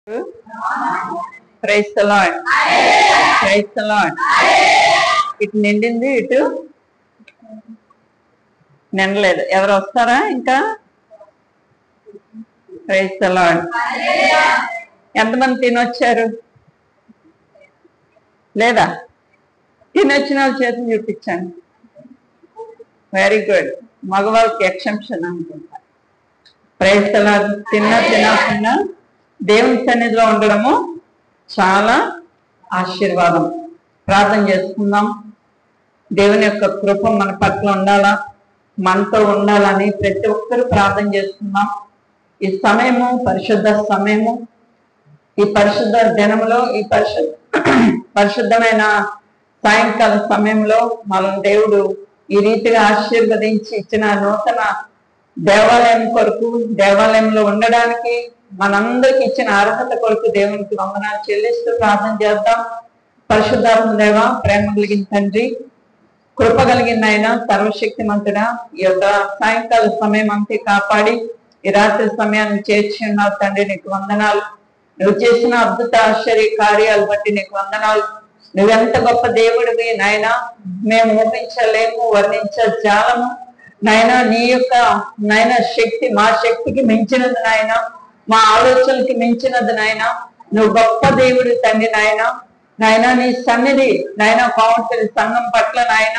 Praise the lord. Praise the lord. ఇటు నిండింది, ఇటు నిండలేదు. ఎవరు వస్తారా ఇంకా? Praise the lord. ఎంతమంది తినొచ్చారు? లేదా? తినొచ్చిన వాళ్ళ చేతిని చూపించండి. Very good. మగవాళ్ళకి ఎక్సెప్షన్ అనుకుంటా. Praise the lord. తినకుండా దేవుని సన్నిధిలో ఉండడము చాలా ఆశీర్వాదం. ప్రార్థన చేసుకుందాం. దేవుని యొక్క కృప మన పట్ల ఉండాలా, మనతో ఉండాలని ప్రతి ఒక్కరూ ప్రార్థన చేసుకుందాం. ఈ సమయము పరిశుద్ధ సమయము. ఈ పరిశుద్ధ దినములో, ఈ పరిశుద్ధమైన సాయంకాల సమయంలో మనం దేవుడు ఈ రీతిగా ఆశీర్వదించి ఇచ్చిన నూతన దేవాలయం కొరకు, దేవాలయంలో ఉండడానికి మనందరికి ఇచ్చిన అర్హత కొరకు దేవునికి వందనాలు చెల్లిస్తూ ప్రార్థన చేద్దాం. పరిశుద్ధాత్మ దేవ, ప్రేమ కలిగిన తండ్రి, కృప కలిగిన ఆయన, సర్వశక్తిమంతుడా, ఈ యొక్క సాయంకాల సమయం అంతే కాపాడి ఈ రాత్రి సమయాన్ని చేర్చి ఉన్నావు తండ్రి. నీకు వందనాలు. నువ్వు చేసిన అద్భుత ఆశ్చర్య కార్యాలు బట్టి నీకు వందనాలు. నువ్వెంత గొప్ప దేవుడివి నాయన, మేము ఊహించలేము, వర్ణించజాలము నాయన. నీ యొక్క నాయన శక్తి మా శక్తికి మించినది నాయన, మా ఆలోచనకి మించినది నాయన. నువ్వు గొప్ప దేవుడు తండ్రి నాయన. నాయన నీ సన్నిధి నాయన కౌన్సిల్ సంఘం పట్ల నాయన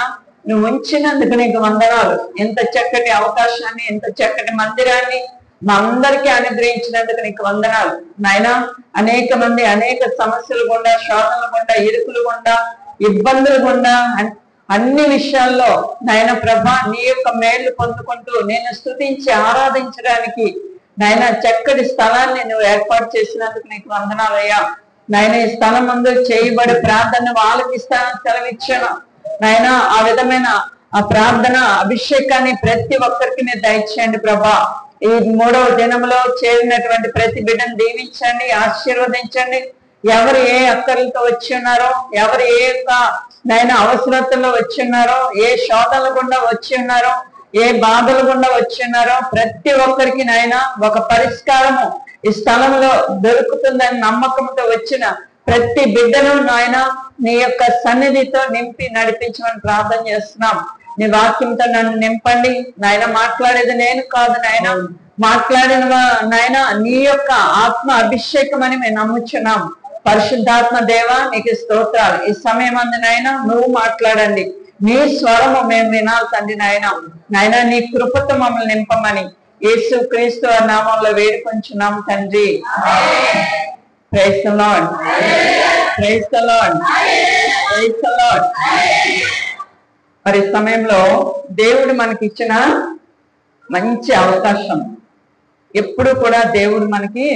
నువ్వు ఉంచినందుకు నీకు వందనాలు. ఎంత చక్కటి అవకాశాన్ని, ఎంత చక్కటి మందిరాన్ని మా అందరికీ అనుగ్రహించినందుకు నీకు వందనాలు నాయన. అనేక మంది అనేక సమస్యలు గుండా, శోధనలు గుండా, ఇరుకులు గుండా, ఇబ్బందులు గుండా, అన్ని విషయాల్లో నాయన ప్రభా నీ యొక్క మేళ్లు పొందుకుంటూ నేను స్తుతించి ఆరాధించడానికి నాయన చక్కటి స్థలాన్ని నువ్వు ఏర్పాటు చేసినందుకు నీకు వందనాలయ్యా. నాయన ఈ స్థలం ముందు చేయబడి ప్రార్థన ఆలకిస్తానని సెలవిచ్చాను నాయన. ఆ విధమైన ఆ ప్రార్థన అభిషేకాన్ని ప్రతి ఒక్కరికి మీరు దయచేయండి ప్రభా. ఈ 3వ దినంలో చేరినటువంటి ప్రతి బిడ్డను దీవించండి, ఆశీర్వదించండి. ఎవరు ఏ అక్కర్లతో వచ్చి ఉన్నారో, ఎవరు ఏ యొక్క నాయన అవసరతలో వచ్చి ఉన్నారో, ఏ శోధనల గుండా వచ్చి ఉన్నారో, ఏ బాధల గుండా వచ్చి ఉన్నారో ప్రతి ఒక్కరికి నాయన ఒక పరిష్కారము ఈ స్థలంలో దొరుకుతుందని నమ్మకంతో వచ్చిన ప్రతి బిడ్డను నాయన నీ యొక్క సన్నిధితో నింపి నడిపించమని ప్రార్థన చేస్తున్నాం. నీ వాక్యంతో నన్ను నింపండి నాయన. మాట్లాడేది నేను కాదు నాయన, మాట్లాడిన నాయన నీ యొక్క ఆత్మ అభిషేకం అని మేము నమ్ముచున్నాం. పరిశుద్ధాత్మ దేవ నీకు స్తోత్రాలు. ఈ సమయం అందు నాయన నువ్వు మాట్లాడండి, నీ స్వరము మేము వినాలి తండ్రి నాయన. నాయన నీ కృపతో మమ్మల్ని నింపమని యేసు క్రీస్తు నామంలో వేడుకొంచున్నాం తండ్రి. Praise the lord. Praise the lord. Praise the lord. మరి సమయంలో దేవుడు మనకి ఇచ్చిన మంచి అవకాశం. ఎప్పుడు కూడా దేవుడు మనకి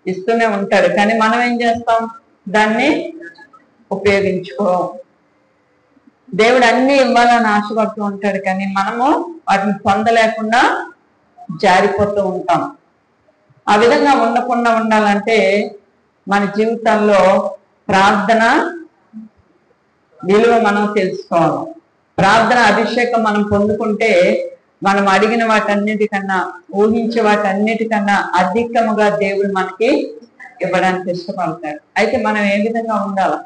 ఇస్తూనే ఉంటాడు, కానీ మనం ఏం చేస్తాం? దాన్ని ఉపయోగించుకోం. దేవుడు అన్ని ఇవ్వాలని ఆశపడుతూ ఉంటాడు, కానీ మనము వాటిని పొందలేకుండా జారిపోతూ ఉంటాం. ఆ విధంగా ఉండకుండా ఉండాలంటే మన జీవితాల్లో ప్రార్థన విలువ మనం తెలుసుకోవాలి. ప్రార్థన అభిషేకం మనం పొందుకుంటే మనం అడిగిన వాటన్నిటికన్నా, ఊహించే వాటన్నిటికన్నా అధికముగా దేవుడు మనకి ఇవ్వడానికి ఇష్టపడతాడు. అయితే మనం ఏ విధంగా ఉండాలి?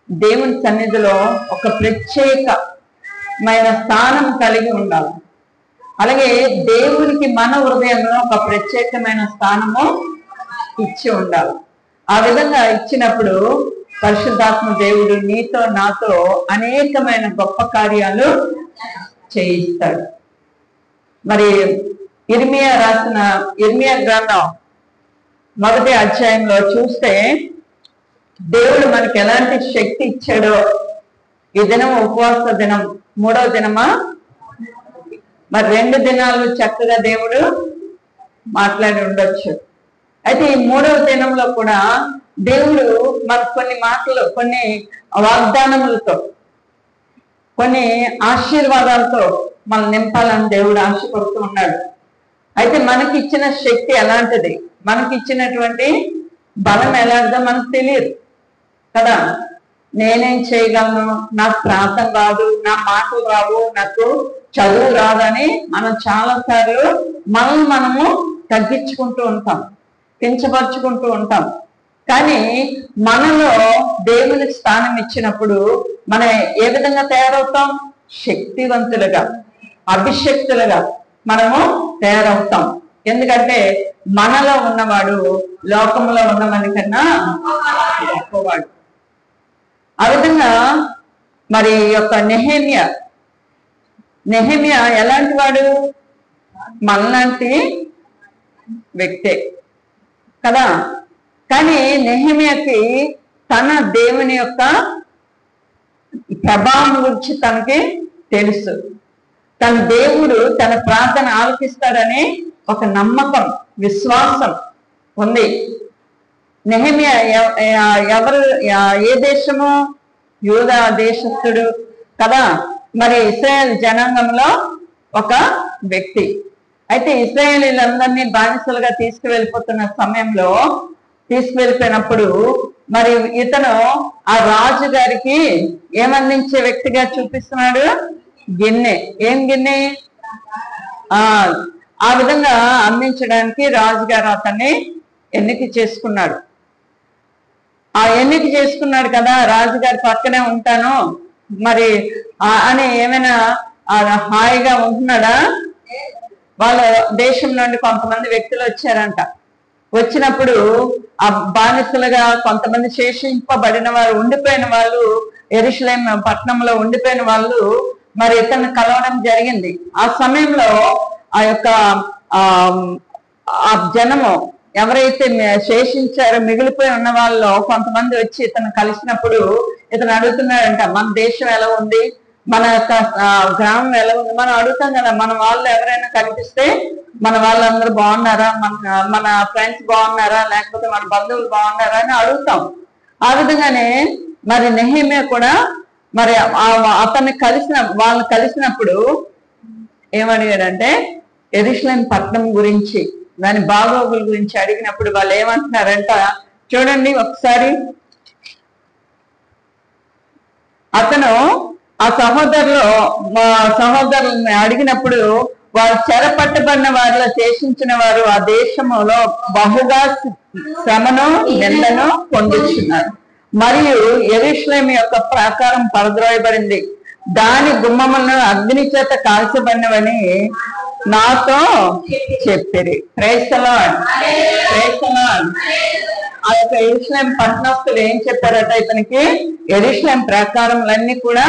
దేవుని సన్నిధిలో ఒక ప్రత్యేకమైన స్థానం కలిగి ఉండాలి. అలాగే దేవునికి మన హృదయంలో ఒక ప్రత్యేకమైన స్థానము ఇచ్చి ఉండాలి. ఆ విధంగా ఇచ్చినప్పుడు పరిశుద్ధాత్మ దేవుడు నీతో నాతో అనేకమైన గొప్ప కార్యాలు చేయిస్తాడు. మరి ఇర్మియా రాసిన ఇర్మియా గ్రంథం 1వ అధ్యాయంలో చూస్తే దేవుడు మనకి ఎలాంటి శక్తి ఇచ్చాడో. ఈ దినం ఉపవాస దినం, 3వ దినమా? మరి 2 దినాలు చక్కగా దేవుడు మాట్లాడి ఉండొచ్చు. అయితే ఈ 3వ దినంలో కూడా దేవుడు మనకు కొన్ని మాటలు, కొన్ని వాగ్దానములతో, కొన్ని ఆశీర్వాదాలతో మనం నింపాలని దేవుడు ఆశపడుతూ ఉన్నాడు. అయితే మనకి ఇచ్చిన శక్తి ఎలాంటిది, మనకి ఇచ్చినటువంటి బలం ఎలాంటిదో మనకు తెలియదు కదా. నేనేం చేయగలను, నాకు ప్రార్థన రాదు, నా మాటలు రావు, నాకు చదువు రాదని మనం చాలా సార్లు మనము తగ్గించుకుంటూ ఉంటాం. కించపరుచుకుంటూ ఉంటాం. కానీ మనలో దేవునికి స్థానం ఇచ్చినప్పుడు మనం ఏ విధంగా తయారవుతాం? శక్తివంతులుగా, అభిషక్తులుగా మనము తయారవుతాం. ఎందుకంటే మనలో ఉన్నవాడు లోకంలో ఉన్నవాడి కన్నా గొప్పవాడు. ఆ విధంగా మరి యొక్క నెహెమ్యా ఎలాంటి వాడు? మనలాంటి వ్యక్తే కదా. కానీ నెహెమ్యాకి తన దేవుని యొక్క ప్రభావం గురించి తనకి తెలుసు. తన దేవుడు తన ప్రార్థన ఆలకిస్తాడని ఒక నమ్మకం, విశ్వాసం ఉంది. నెహెమ్యా ఏ దేశము? యూదా దేశస్థుడు కదా. మరి ఇశ్రాయేల్ జనాంగంలో ఒక వ్యక్తి. అయితే ఇశ్రాయేలీలందరినీ బానిసలుగా తీసుకువెళ్ళిపోయినప్పుడు మరి ఇతను ఆ రాజు గారికి ఏమందించే వ్యక్తిగా చూపిస్తున్నాడు? గిన్నె. ఏం గిన్నె? ఆ విధంగా అందించడానికి రాజుగారు అతన్ని ఎన్నిక చేసుకున్నాడు. ఆ ఎన్నిక చేసుకున్నాడు కదా, రాజుగారి పక్కనే ఉంటాను మరి అని ఏమైనా హాయిగా ఉంటున్నాడా? వాళ్ళ దేశం నుండి కొంతమంది వ్యక్తులు వచ్చారంట. వచ్చినప్పుడు ఆ బానిసలుగా కొంతమంది శేషింపబడిన వారు, ఉండిపోయిన వాళ్ళు, యెరూషలేం పట్టణంలో ఉండిపోయిన వాళ్ళు మరి ఇతన్ని కలవడం జరిగింది. ఆ సమయంలో ఆ యొక్క ఆ జనము ఎవరైతే శేషించారో, మిగిలిపోయి ఉన్న వాళ్ళలో కొంతమంది వచ్చి ఇతను కలిసినప్పుడు ఇతను అడుగుతున్నాడంట, మన దేశం ఎలా ఉంది, మన యొక్క గ్రామం ఎలా ఉంది. మనం అడుగుతాం కదా, మన వాళ్ళు ఎవరైనా కనిపిస్తే మన వాళ్ళందరూ బాగున్నారా, మన ఫ్రెండ్స్ బాగున్నారా, లేకపోతే మన బంధువులు బాగున్నారా అని అడుగుతాం. ఆ విధంగానే మరి నెహెమ్యా కూడా మరి వాళ్ళని కలిసినప్పుడు ఏమడిగాడంటే యెరూషలేం పట్టణం గురించి, దాని బాగోగుల గురించి అడిగినప్పుడు వాళ్ళు ఏమంటున్నారంట చూడండి ఒకసారి. అతను ఆ సహోదరులని అడిగినప్పుడు వారు చెరపట్టబడిన వారిలో శేషించిన వారు ఆ దేశంలో బహుగా శ్రమను నిందను పొందుతున్నారు. మరియు యెరూషలేము యొక్క ప్రాకారం పరద్రోయబడింది, దాని గుమ్మములను అగ్ని చేత కాల్చబడినవని నాతో చెప్పిరి. Praise the lord. ఆ యొక్క యెరూషలేం పట్టణస్తులు ఏం చెప్పారట ఇతనికి? యెరూషలేం ప్రాకారములన్నీ కూడా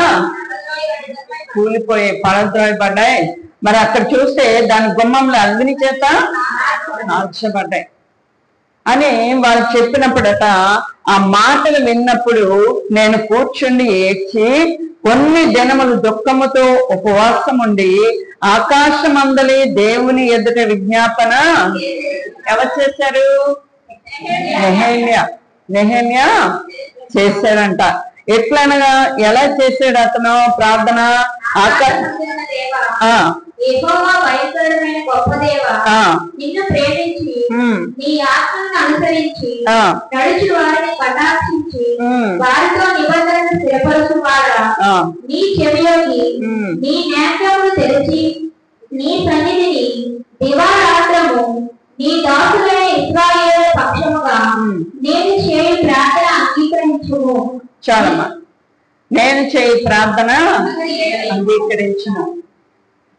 కూలిపోయి పడద్రోయబడ్డాయి. మరి అక్కడ చూస్తే దాని గుమ్మంలో అగ్ని చేత కాల్చబడ్డాయి అని వాళ్ళు చెప్పినప్పుడట, ఆ మాటలు విన్నప్పుడు నేను కూర్చుండి ఏడ్చి కొన్ని దినములు దుఃఖముతో ఉపవాసం ఉండి ఆకాశమందలి దేవుని ఎదుట విజ్ఞాపన ఎవరు చేశారు? నెహెమ్యా చేశాడంట. ఎట్లనగా ఎలా చేశాడు అతను ప్రార్థన? యెహోవా భయంకరమైన గొప్ప దేవా, నిన్ను ప్రేమించి నీ ఆజ్ఞలను అనుసరించి నడుచు వారిని కటాక్షించి వారితో నిబంధనను స్థిరపరచువాడా, నీ చెవిలోకి నీ నేత్రములు తెరిచి నీ సన్నిధిని దివారాత్రము నీ దాసులైన ఇశ్రాయేలు పక్షముగా నేను చేయు ప్రార్థన అంగీకరించుము. చాలమ్మా, నేను చేయు ప్రార్థన అంగీకరించుము.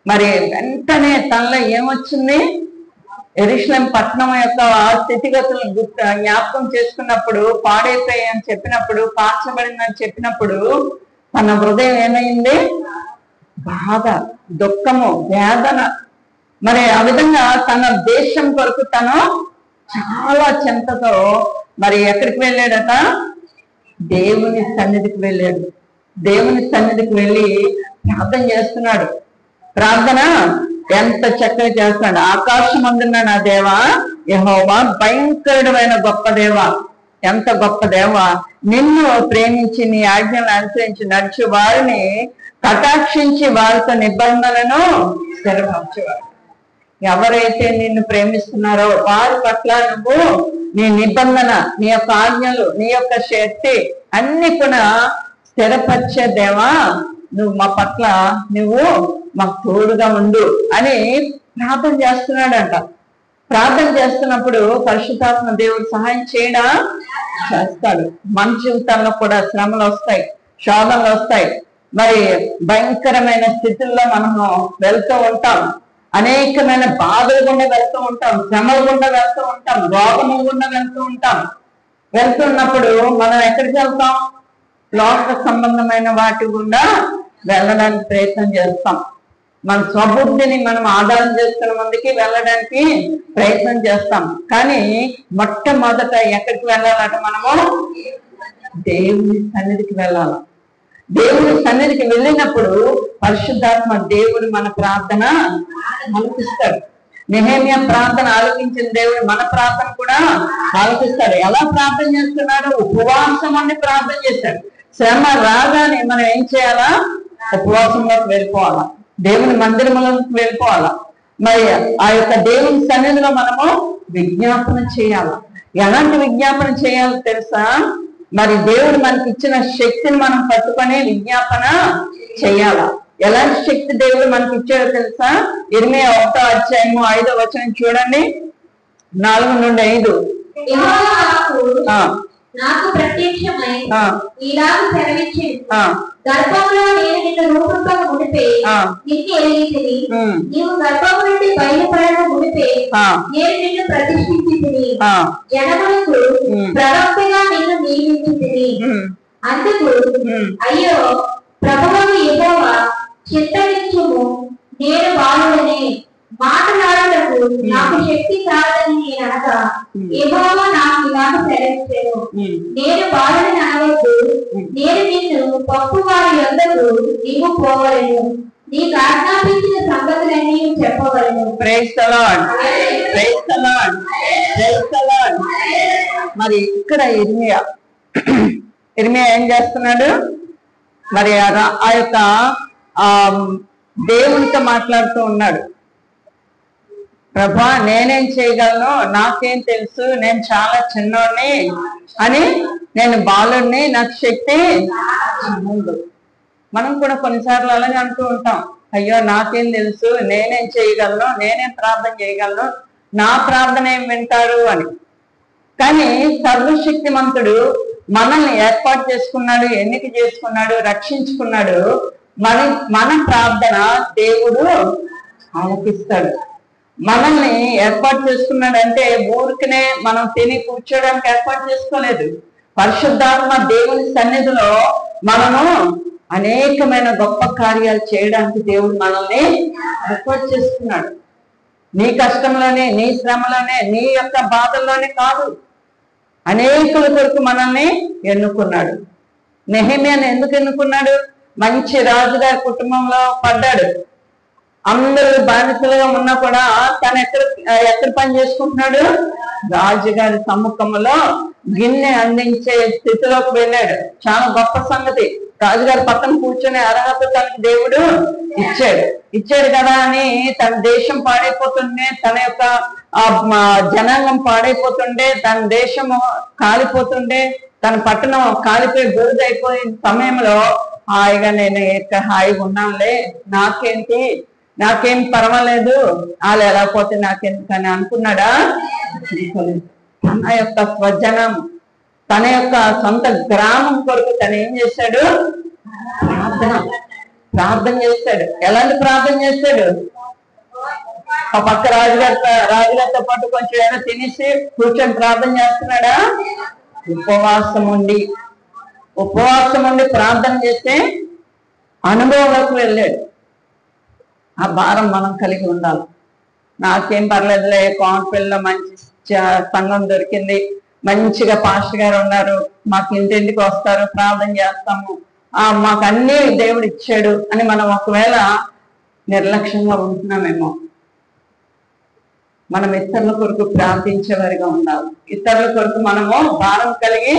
మరి వెంటనే తనలో ఏమొచ్చింది? యెరూషలేం పట్టణం యొక్క స్థితిగతులను జ్ఞాపకం చేసుకున్నప్పుడు, పాడైపోయాయని చెప్పినప్పుడు, కాల్చబడిందని చెప్పినప్పుడు తన హృదయం ఏమైంది? బాధ, దుఃఖము, వేదన. మరి ఆ విధంగా తన దేశం కొరకు తను చాలా చింతతో మరి ఎక్కడికి వెళ్ళాడట? దేవుని సన్నిధికి వెళ్ళాడు. దేవుని సన్నిధికి వెళ్ళి ప్రార్థన చేస్తున్నాడు. ప్రార్థన ఎంత చక్కగా చేస్తున్నాడు. ఆకాశమందున్న నా దేవా యెహోవా, భయంకరుడమైన గొప్ప దేవా, ఎంత గొప్ప దేవా, నిన్ను ప్రేమించి నీ ఆజ్ఞలను అనుసరించి నడిచి వారిని కటాక్షించి వారితో నిబంధనలను స్థిరపరచేవాడు. ఎవరైతే నిన్ను ప్రేమిస్తున్నారో వారి పట్ల నువ్వు నీ నిబంధన, నీ యొక్క ఆజ్ఞలు, నీ యొక్క శక్తి అన్ని కూడా స్థిరపరిచే దేవా, నువ్వు మా పట్ల నువ్వు మాకు తోడుగా ఉండు అని ప్రార్థన చేస్తున్నాడంట. ప్రార్థన చేస్తున్నప్పుడు పరిశుద్ధాత్మ దేవుడు సహాయం చేయడా చేస్తాడు. మన జీవితాల్లో కూడా శ్రమలు వస్తాయి, శోధనలు వస్తాయి, మరి భయంకరమైన స్థితుల్లో మనము వెళ్తూ ఉంటాం, అనేకమైన బాధలు గుండా వెళ్తూ ఉంటాం, శ్రమల గుండా వెళ్తూ ఉంటాం, రోగముల గుండా వెళ్తూ ఉంటాం. వెళ్తున్నప్పుడు మనం ఎక్కడికి వెళ్తాం? లోక సంబంధమైన వాటి గుండా వెళ్ళడానికి ప్రయత్నం చేస్తాం. మన స్వబుద్ధిని మనం ఆధారం చేసుకున్న ముందుకి వెళ్ళడానికి ప్రయత్నం చేస్తాం. కానీ మొట్టమొదట ఎక్కడికి వెళ్ళాలంటే మనము దేవుని సన్నిధికి వెళ్ళాలి. దేవుని సన్నిధికి వెళ్ళినప్పుడు పరిశుద్ధాత్మ దేవుడు మన ప్రార్థన ఆలకిస్తాడు. నెహెమ్యా ప్రార్థన ఆలకించిన దేవుడు మన ప్రార్థన కూడా ఆలకిస్తాడు. ఎలా ప్రార్థన చేస్తున్నాడు? ఉపవాసం ఉండి ప్రార్థన చేశాడు. శ్రమ రాగానే మనం ఏం చేయాలా? ఉపవాసంలోకి వెళ్ళిపోవాలా, దేవుని మందిరంలోకి వెళ్ళిపోవాలా. మరి ఆ యొక్క దేవుని సన్నిధిలో మనము విజ్ఞాపన చేయాలి. ఎలాంటి విజ్ఞాపన చేయాలో తెలుసా? మరి దేవుడు మనకి ఇచ్చిన శక్తిని మనం పట్టుకొని విజ్ఞాపన చేయాల. ఎలాంటి శక్తి దేవుడు మనకి ఇచ్చాడో తెలుసా? ఇర్మియా 1వ అధ్యాయము 5వ వచనం చూడండి, 4 నుండి 5. నాకు ప్రత్యక్షమై ఇలాగ సెలవిచ్చింది, గర్భంలో నేను నిన్ను రూపంగా ముడిపే నిన్ను ఎరిగితిని, నీవు గర్భము నుండి బయలుపడక ముడిపే నేను నిన్ను ప్రతిష్ఠించితిని, జనములకు ప్రవక్తగా నిన్ను నియమించితిని. అందుకు అయ్యో ప్రభువైన యెహోవా, చింతగించుము, నేను బాలుడనే, మాట్లాడుటకు నాకు శక్తి కాదని నేను అనగా యెహోవా నాకు ఇలాగ సెలవిచ్చెను, నేను బాలుడని అనవద్దు, నేను నిన్ను పప్పు వారి యొద్దకు నీవు పోవలెను, నీకు ఆజ్ఞాపించిన సంగతులన్నీ చెప్పవలెను. Praise the lord, praise the lord, praise the lord. మరి ఇక్కడ ఇర్మియా ఏం చేస్తున్నాడు? మరి ఆ యొక్క దేవునితో మాట్లాడుతూ ఉన్నాడు. ప్రభా, నేనేం చేయగలను, నాకేం తెలుసు, నేను చాలా చిన్నోడిని అని, నేను బాలుడిని, నాకు శక్తి ఉంది. మనం కూడా కొన్నిసార్లు అలాగే అంటూ ఉంటాం, అయ్యో నాకేం తెలుసు, నేనేం చేయగలను, నేనేం ప్రార్థన చేయగలను, నా ప్రార్థన ఏం వింటారు అని. కానీ సర్వశక్తిమంతుడు మనల్ని ఏర్పాటు చేసుకున్నాడు, ఎన్నిక చేసుకున్నాడు, రక్షించుకున్నాడు. మన ప్రార్థన దేవుడు ఆలకిస్తాడు. మనల్ని ఏర్పాటు చేసుకున్నాడంటే ఊరికనే మనం తిని కూర్చోడానికి ఏర్పాటు చేసుకోలేదు. పరిశుద్ధాత్మ దేవుని సన్నిధిలో మనము అనేకమైన గొప్ప కార్యాలు చేయడానికి దేవుడు మనల్ని ఏర్పాటు చేసుకున్నాడు. నీ కష్టంలోనే, నీ శ్రమలోనే, నీ యొక్క బాధల్లోనే కాదు, అనేకుల కొరకు మనల్ని ఎన్నుకున్నాడు. నెహెమ్యాను ఎందుకు ఎన్నుకున్నాడు? మంచి రాజుగారి కుటుంబంలో పడ్డాడు. అందరూ బానిసలుగా ఉన్నా కూడా తను ఎక్కడ పని చేసుకుంటున్నాడు? రాజుగారి సమ్ముఖంలో గిన్నె అందించే స్థితిలోకి వెళ్ళాడు. చాలా గొప్ప సంగతి. రాజుగారి పక్కన కూర్చునే అర్హత తనకి దేవుడు ఇచ్చాడు కదా అని తన దేశం పాడైపోతుండే, తన యొక్క జనాంగం పాడైపోతుండే, తన దేశము కాలిపోతుండే, తన పట్టణం కాలిపోయి బూడిదైపోయిన సమయంలో హాయిగా నేను హాయిగా ఉన్నానులే, నాకేం పర్వాలేదు, వాళ్ళు ఎలా పోతే నాకెందుకని అనుకున్నాడా? తన యొక్క స్వజనం, తన యొక్క సొంత గ్రామం కొరకు తను ఏం చేశాడు? ప్రార్థన చేస్తాడు. ఎలాంటి ప్రార్థన చేస్తాడు? ఆ పక్క రాజుగారితో పాటు కొంచెం ఏదో తినేసి కూర్చొని ప్రార్థన చేస్తున్నాడా? ఉపవాసం ఉండి ప్రార్థన చేస్తే అనుభవంలోకి వెళ్ళాడు. ఆ భారం మనం కలిగి ఉండాలి. నాకేం పర్లేదులే, కాన్ఫిడెంట్ లో మంచి సంఘం దొరికింది, మంచిగా పాస్టర్ గారు ఉన్నారు, మాకు ఇంటింటికి వస్తారు, ప్రార్థన చేస్తాము, మాకు అన్ని దేవుడు ఇచ్చాడు అని మనం ఒకవేళ నిర్లక్ష్యంగా ఉంటున్నామేమో. మనం ఇతరుల కొరకు ప్రార్థించేవారిగా ఉండాలి. ఇతరుల కొరకు మనము భారం కలిగి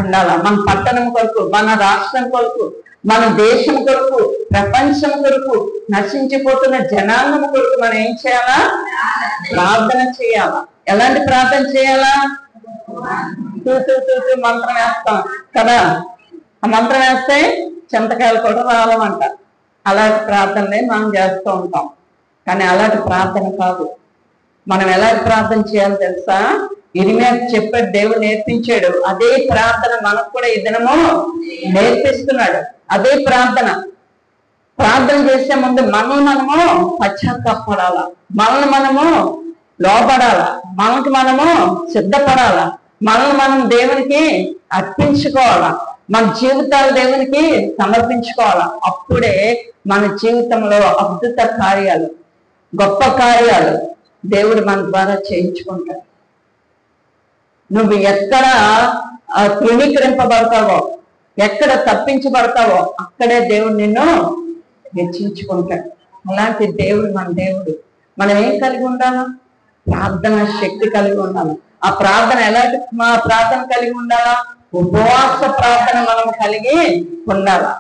ఉండాలి. మన పట్టణం కొరకు, మన రాష్ట్రం కొరకు, మన దేశం కొరకు, ప్రపంచం కొరకు, నశించిపోతున్న జనాంగం కొరకు మనం ఏం చేయాలా? ప్రార్థన చేయాలా. ఎలాంటి ప్రార్థన చేయాలా? తూ మంత్రం వేస్తాం కదా, ఆ మంత్రం వేస్తే చింతకాయలు కూడా రావాలంట. అలాంటి ప్రార్థనలే మనం చేస్తూ ఉంటాం. కానీ అలాంటి ప్రార్థన కాదు. మనం ఎలా ప్రార్థన చేయాలో తెలుసా? ఇర్మియా చెప్పాడు, దేవుడు నేర్పించాడు. అదే ప్రార్థన మనకు కూడా ఈ దినము నేర్పిస్తున్నాడు. అదే ప్రార్థన చేసే ముందు మనము పశ్చాత్తాపడాలా, మనము లోపడాలా, మనము సిద్ధపడాలా, మనం దేవునికి అర్పించుకోవాలా, మన జీవితాలు దేవునికి సమర్పించుకోవాలా. అప్పుడే మన జీవితంలో అద్భుత కార్యాలు, గొప్ప కార్యాలు దేవుడు మన ద్వారా చేయించుకుంటాడు. నువ్వు ఎక్కడ తృణీకరింపబడతావో, ఎక్కడ తప్పించబడతావో అక్కడే దేవుడు నిన్ను హెచ్చించుకుంటాడు. అలాంటి దేవుడు మన దేవుడు. మనం ఏం కలిగి ఉండాలా? ప్రార్థన శక్తి కలిగి ఉండాలి. ఆ ప్రార్థన ఎలాంటి ప్రార్థన కలిగి ఉండాలా? ఉపవాస ప్రార్థన మనం కలిగి ఉండాలా.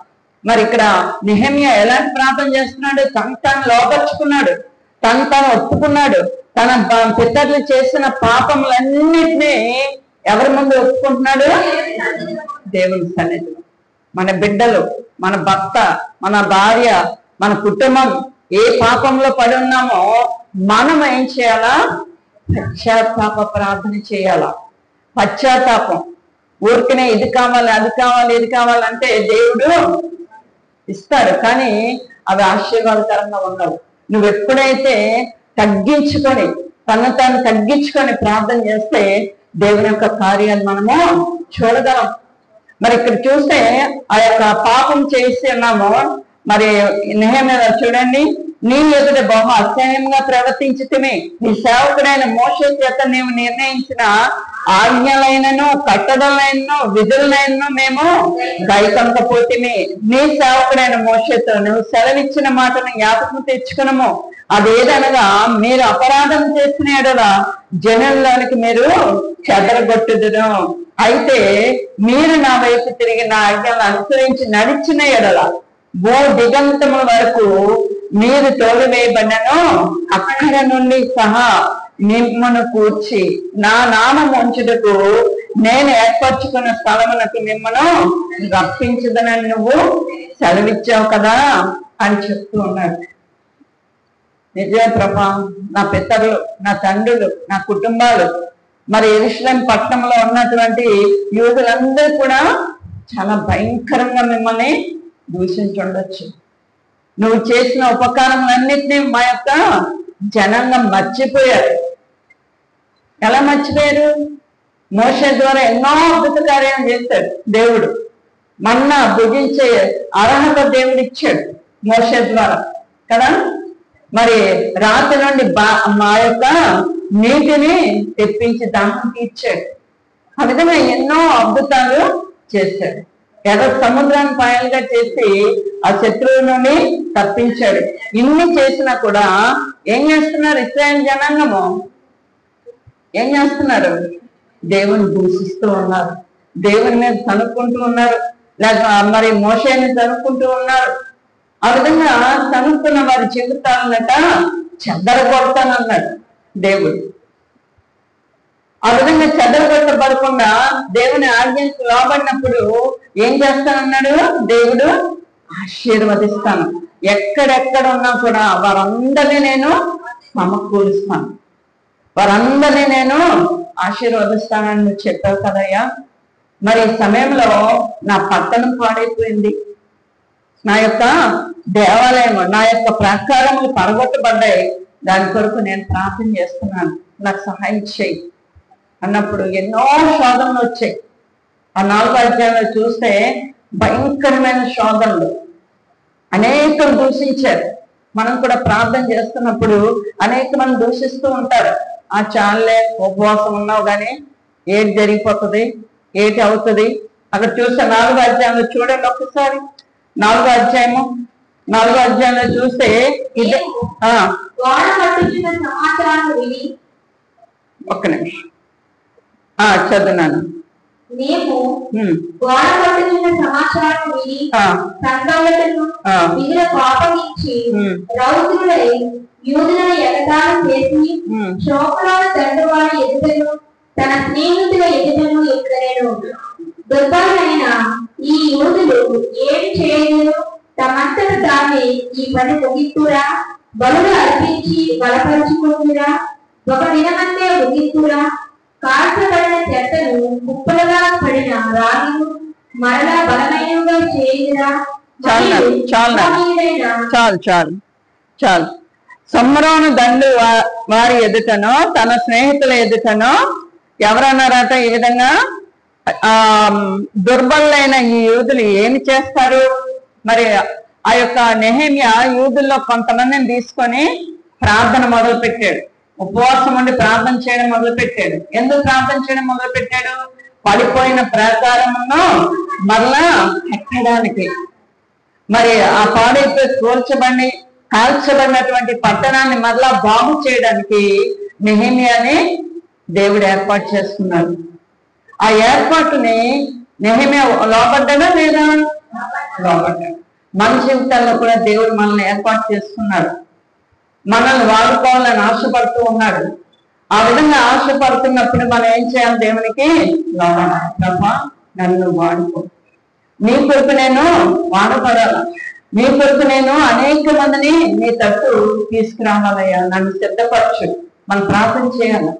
మరి ఇక్కడ నెహెమ్యా ఎలాంటి ప్రార్థన చేస్తున్నాడు? తను లోపరుచుకున్నాడు, తను ఒప్పుకున్నాడు. తన పితరులు చేసిన పాపములన్నిటినీ ఎవరి ముందు ఒప్పుకుంటున్నాడు? దేవుని సన్నిధిలో. మన బిడ్డలు, మన భర్త, మన భార్య, మన కుటుంబం ఏ పాపంలో పడి ఉన్నామో మనం ఏం చేయాలా? పశ్చాత్తాప ప్రార్థన చేయాలా. పశ్చాత్తాపం. ఊరికనే ఇది కావాలి, అది కావాలి, ఇది కావాలంటే దేవుడు ఇస్తాడు, కానీ అవి ఆశీర్వాదకరంగా ఉండవు. నువ్వు ఎప్పుడైతే తగ్గించుకొని, తను తగ్గించుకొని ప్రార్థన చేస్తే దేవుని యొక్క కార్యాలు మనము చూడగలం. మరి ఇక్కడ చూస్తే ఆ యొక్క పాపం చేసి ఉన్నాము. మరి నెహెమ్యా చూడండి, నీ ఎదుట బహు అసహ్యంగా ప్రవర్తించితిమి. నీ సేవకుడైన మోషే చేత నీవు నిర్ణయించిన ఆజ్ఞలైనను కట్టడలైనను విధులైనను మేము గైకొనకపోతిమి. నీ సేవకుడైన మోషేతో నువ్వు సెలవిచ్చిన మాటను జ్ఞాపకం తెచ్చుకునము. అదేదనగా మీరు అపరాధం చేసిన ఎడల జనంలోనికి మీరు చెదరగొట్టుదును. అయితే మీరు నా వైపు తిరిగి నా ఆజ్ఞలను అనుసరించి నడిచిన ఎడల భూ దిగంతముల వరకు మీరు తోలివేయబడినను అక్కడ నుండి సహా మిమ్మను కూర్చి నా నామం ఉంచుటకు నేను ఏర్పరచుకున్న స్థలమునకు మిమ్మను రప్పించదనని నువ్వు సెలవిచ్చావు కదా అని చెప్తూ ఉన్నాడు. నిజమే ప్రభా, నా పితరులు, నా తండ్రులు, నా కుటుంబాలు, మరి యెరూషలేము పట్టణంలో ఉన్నటువంటి యూదులందరూ కూడా చాలా భయంకరంగా మిమ్మల్ని దూషించుండొచ్చు. నువ్వు చేసిన ఉపకారములన్నిటినీ మా యొక్క జనాంగం మర్చిపోయారు. ఎలా మర్చిపోయారు? మోషే ద్వారా ఎన్నో అద్భుత కార్యాలు చేశాడు దేవుడు. మన్నా భుజించే అర్హత దేవుడు ఇచ్చాడు మోషే ద్వారా కదా. మరి రాత్రి నుండి మా యొక్క నీటిని తెప్పించి దాహం తీర్చాడు. ఆ విధంగా ఎన్నో అద్భుతాలు చేశాడు. ఎర్ర సముద్రాన్ని పాయలుగా చేసి ఆ శత్రువు నుండి తప్పించాడు. ఇన్ని చేసినా కూడా ఏం చేస్తున్నారు? ఇశ్రాయేలు జనాంగము ఏం చేస్తున్నారు? దేవుని దూషిస్తూ ఉన్నారు, దేవుని మీద తనుక్కుంటూ ఉన్నారు, లేక మరి మోషేని తనుక్కుంటూ ఉన్నారు. ఆ విధంగా తనుక్కున్న వారి జీవితాలనట చెదరగొడతానన్నాడు దేవుడు. ఆ విధంగా చెదరగొట్టబడకుండా దేవుని ఆజ్ఞకు లోబడినప్పుడు ఏం చేస్తానన్నాడు దేవుడు? ఆశీర్వదిస్తాను. ఎక్కడెక్కడ ఉన్నా కూడా వారందరినీ నేను సమకూరుస్తాను, వారందరినీ నేను ఆశీర్వదిస్తానని నువ్వు చెప్పావు కదయ్యా. మరి ఈ సమయంలో నా పట్టణం పాడైపోయింది, నా యొక్క దేవాలయం, నా యొక్క ప్రాకారములు పడగొట్టబడ్డాయి, దాని కొరకు నేను ప్రార్థన చేస్తున్నాను, నాకు సహాయం చేయి అన్నప్పుడు ఎన్నో శోధనలు వచ్చాయి. ఆ 4వ అధ్యాయంలో చూస్తే భయంకరమైన శోధనలు, అనేకలు దూషించారు. మనం కూడా ప్రార్థన చేస్తున్నప్పుడు అనేక మంది దూషిస్తూ ఉంటారు. ఆ చాలే ఉపవాసం ఉన్నావు కానీ ఏటి జరిగిపోతుంది, ఏటి అవుతుంది. అక్కడ చూస్తే 4వ అధ్యాయంలో చూడండి ఒక్కసారి. 4వ అధ్యాయంలో చూస్తే ఇదే ఒక్క నిమిషం చదువున్నాను. మేము గోడ పట్టుకున్న సమాచారం విని సంఘాలను విధుల కోపగించి రౌద్రులై యూదులను ఎగతాళి చేసి శోకరాల తండ్రివాడి ఎదుటను తన స్నేహితుల ఎదుటను ఎక్కడేను. దుర్భరులైన ఈ యూదులు ఏమి చేయలేరు, తమంతట తామే ఈ పని ముగిస్తురా, బలులు అర్పించి బలపరుచుకుంటురా. ఒక దినమంతే ఉగిస్తురా కాల్చబడిన చెత్తను కుప్పలుగా పడిన రాళ్ళు మరలా బలమైనగా చేయురా. చాలు చాలు చాలు చాలు. సమ్రోను దండు వారి ఎదుటనో తన స్నేహితుల ఎదుటనో ఎవరన్నారట ఈ విధంగా, దుర్బలులైన ఈ యూదులు ఏమి చేస్తారు? మరి ఆ యొక్క నెహెమ్యా యూదుల్లో కొంతమందిని తీసుకొని ప్రార్థన మొదలు పెట్టాడు. ఉపవాసం ఉండి ప్రార్థన చేయడం మొదలు పెట్టాడు. ఎందుకు ప్రార్థన చేయడం మొదలు పెట్టాడు? పడిపోయిన ప్రాకారమును మరలా కట్టడానికి, మరి ఆ పాడైపోయి కూల్చబడి కాల్చబడినటువంటి పట్టణాన్ని మరలా బాగు చేయడానికి నెహెమ్యాని దేవుడు ఏర్పాటు చేసుకున్నాడు. ఆ ఏర్పాటుని నెహెమ్యా లోబడ్డా లేదా? లోబడ్డాడు. మన జీవితాల్లో కూడా దేవుడు మనల్ని ఏర్పాటు చేసుకున్నాడు. మనల్ని వాడుకోవాలని ఆశపడుతూ ఉన్నాడు. ఆ విధంగా ఆశపడుతున్నప్పుడు మనం ఏం చేయాలి? దేవునికి లోబడాలి. ప్రభా నన్ను వాడుకో, నీ కొరకు నేను వాడబడాల, నీ కొరకు నేను అనేక మందిని నీ తట్టు తీసుకురావాలయ్యా, నన్ను సిద్ధపరచు. మనం ప్రార్థన చేయాలి.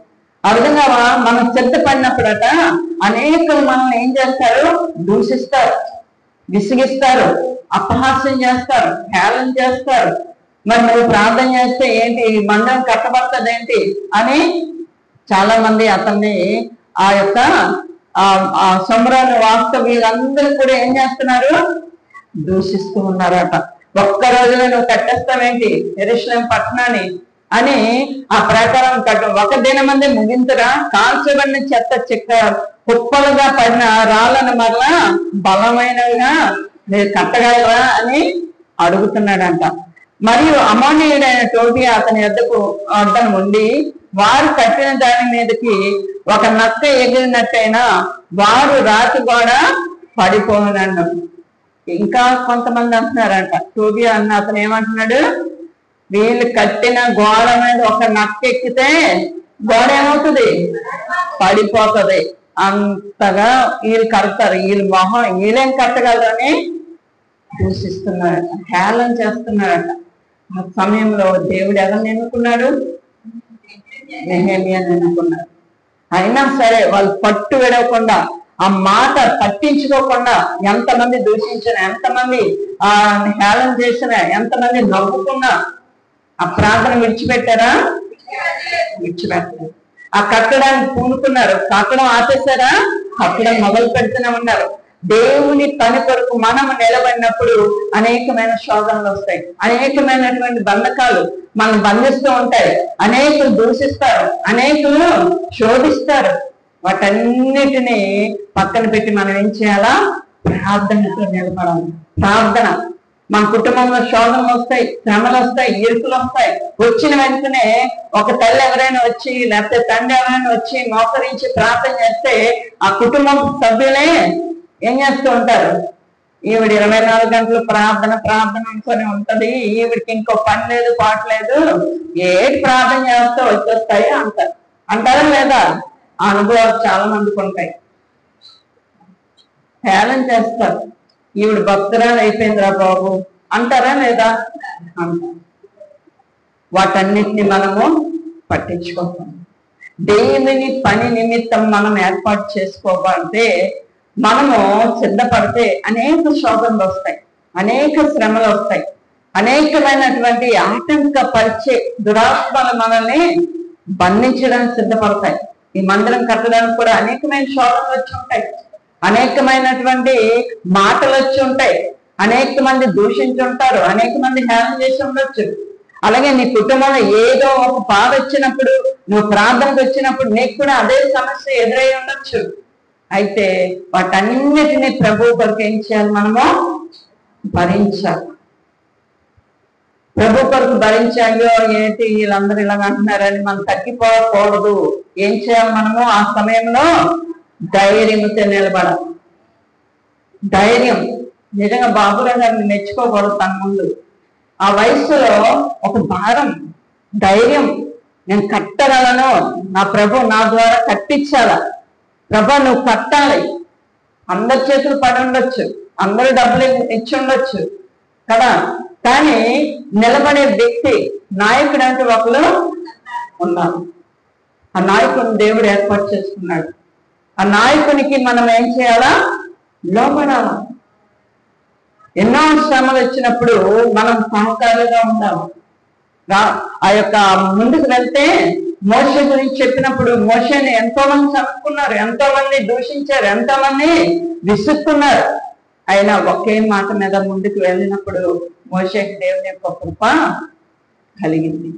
ఆ విధంగా మనం సిద్ధపడినప్పుడట అనేకలు మనల్ని ఏం చేస్తారు? దూషిస్తారు, విసిగిస్తారు, అపహాస్యం చేస్తారు, హేళన చేస్తారు. మరి నువ్వు ప్రార్థన చేస్తే ఏంటి, ఈ మందిరం కట్టబడుతుంది ఏంటి అని చాలా మంది అతన్ని ఆ యొక్క ఆ సమ్రోను వాస్తవ వీళ్ళందరూ కూడా ఏం చేస్తున్నారు? దూషిస్తూ ఉన్నారట. ఒక్క రోజులో నువ్వు కట్టేస్తావేంటి యెరూషలేము పట్టణాన్ని అని ఆ ప్రకారం ఒక దినమందే ముగించరా, కాల్చబడిన చెత్త చెక్క కుప్పలుగా పడిన రాళ్ళను మరలా బలమైనవిగా మీరు కట్టగలరా అని అడుగుతున్నాడంట. మరియు అమోనీయుడైన టోబియా అతని వద్దకు ఉండి వారు కట్టిన దాని మీదకి ఒక నక్క ఎగిరినట్టయినా వారు రాతి గోడ పడిపోనన్ను. ఇంకా కొంతమంది అంటున్నారంట, టోబియా అన్న అతను ఏమంటున్నాడు? వీళ్ళు కట్టిన గోడ మీద ఒక నక్క ఎక్కితే గోడ ఏమవుతుంది? పడిపోతుంది. అంతగా వీళ్ళు కడతారు, వీళ్ళు మొహం వీళ్ళేం కట్టగలరని దూషిస్తున్నారట, హేళన చేస్తున్నారట. ఆ సమయంలో దేవుడు ఎవరిని ఎన్నుకున్నాడు? నెహెమ్యాని ఎన్నుకున్నాడు. అయినా సరే వాళ్ళు పట్టు విడవకుండా, ఆ మాట పట్టించుకోకుండా, ఎంతమంది దూషించినా, ఎంతమంది హేళన చేసినా, ఎంతమంది నవ్వుకున్నా ఆ ప్రార్థన విడిచిపెట్టారా? విడిచిపెట్టారు. ఆ కట్టడానికి పూనుకున్నారు, కట్టడం ఆపేశారా? కట్టడం మొదలు పెడుతూనే ఉన్నారు. దేవుని పని కొరకు మనము నిలబడినప్పుడు అనేకమైన శోధనలు వస్తాయి, అనేకమైనటువంటి బంధకాలు మనం బంధిస్తూ ఉంటాయి. అనేకులు దూషిస్తారు, అనేకులు శోధిస్తారు. వాటన్నిటినీ పక్కన పెట్టి మనం ఏం చేయాలా? ప్రార్థనతో నిలబడాలి. ప్రార్థన. మన కుటుంబంలో శోధనలు వస్తాయి, శ్రమలు వస్తాయి, ఇరుకులు వస్తాయి. వచ్చిన వెంటనే ఒక తల్లి ఎవరైనా వచ్చి, లేకపోతే తండ్రి ఎవరైనా వచ్చి మోకరించి ప్రార్థన చేస్తే ఆ కుటుంబం సభ్యులే ఏం చేస్తూ ఉంటారు? ఈవిడ 24 గంటలు ప్రార్థన ప్రార్థన అనుకొని ఉంటది, ఈవిడికి ఇంకో పని లేదు, పాట లేదు, ఏటి ప్రార్థన చేస్తే వచ్చేస్తాయి అంటారు. అంటారా లేదా? ఆ అనుభవాలు చాలా మందికి ఉంటాయి. హేళన చేస్తారు. ఈవిడ భక్తురాలు అయిపోయిందిరా బాబు అంటారా లేదా? అంటారు. వాటన్నిటిని మనము పట్టించుకోవాలి. దేవుని పని నిమిత్తం మనం ఏర్పాటు చేసుకోవాలంటే మనము సిద్ధపడితే అనేక శోధనలు వస్తాయి, అనేక శ్రమలు వస్తాయి, అనేకమైనటువంటి ఆటంకపరిచే దురాత్మలు మనల్ని బంధించడానికి సిద్ధపడతాయి. ఈ మందిరం కట్టడానికి కూడా అనేకమైన శోధనలు వచ్చి ఉంటాయి, అనేకమైనటువంటి మాటలు వచ్చి ఉంటాయి, అనేక మంది దూషించి ఉంటారు, అనేక మంది హేళన చేసి ఉండొచ్చు. అలాగే నీ కుటుంబంలో ఏదో ఒక బాధ వచ్చినప్పుడు, నువ్వు ప్రార్థనకు వచ్చినప్పుడు నీకు కూడా అదే సమస్య ఎదురై ఉండొచ్చు. అయితే వాటన్నిటినీ ప్రభు కొరకు ఏం చేయాలి? మనము భరించాలి. ప్రభు కొరకు భరించాలి. ఏంటి వీళ్ళందరూ ఇలాగ అంటున్నారని మనం తగ్గిపోకూడదు. ఏం చేయాలి? మనము ఆ సమయంలో ధైర్యంతో నిలబడాలి. ధైర్యం. నిజంగా బాబురావు గారిని మెచ్చుకోకూడదు. తన ముందు ఆ వయసులో ఒక భారం, ధైర్యం. నేను కట్టగలను, నా ప్రభు నా ద్వారా కట్టించాల. ప్రభా నువ్వు కట్టాలి. అందరి చేతులు పడి ఉండొచ్చు, అందరూ డబ్బులు ఇచ్చి ఉండొచ్చు కదా, కానీ నిలబడే వ్యక్తి, నాయకుడు అంటే ఒకరు ఉన్నారు. ఆ నాయకుడిని దేవుడు ఏర్పాటు చేసుకున్నాడు. ఆ నాయకునికి మనం ఏం చేయాలా? లోబడాలా. ఎన్నో శ్రమలు వచ్చినప్పుడు మనం సహకారులుగా ఉండాలి. ఆ యొక్క ముందుకు వెళ్తే మోషే గురించి చెప్పినప్పుడు మోషేని ఎంతో మంది చదువుకున్నారు, ఎంతో మంది దూషించారు, ఎంతో మంది విసుక్కున్నారు. అయినా ఒకే మాట మీద ముందుకు వెళ్ళినప్పుడు మోషేకి దేవుని యొక్క కృప కలిగింది.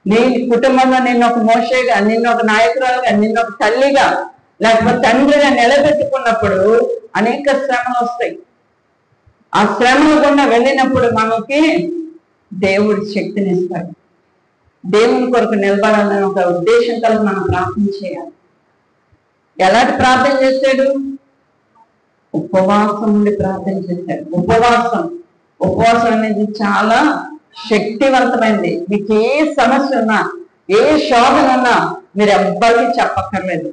నీ కుటుంబంలో నిన్న ఒక మోషేగా, నిన్న ఒక నాయకురాలుగా, నిన్న ఒక తల్లిగా లేకపోతే తండ్రిగా నిలబెట్టుకున్నప్పుడు అనేక శ్రమలు వస్తాయి. ఆ శ్రమల గుండా వెళ్ళినప్పుడు మనకి దేవుడి శక్తిని ఇస్తాడు. దేవుని కొరకు నిలబడాలని ఒక ఉద్దేశం కలిసి మనం ప్రార్థన చేయాలి. ఎలాంటి ప్రార్థన చేశాడు? ఉపవాసం నుండి ప్రార్థన చేశాడు. ఉపవాసం అనేది చాలా శక్తివంతమైంది. మీకు ఏ సమస్య ఉన్నా, ఏ శోధన ఉన్నా మీరు ఎవ్వరికి చెప్పక్కర్లేదు.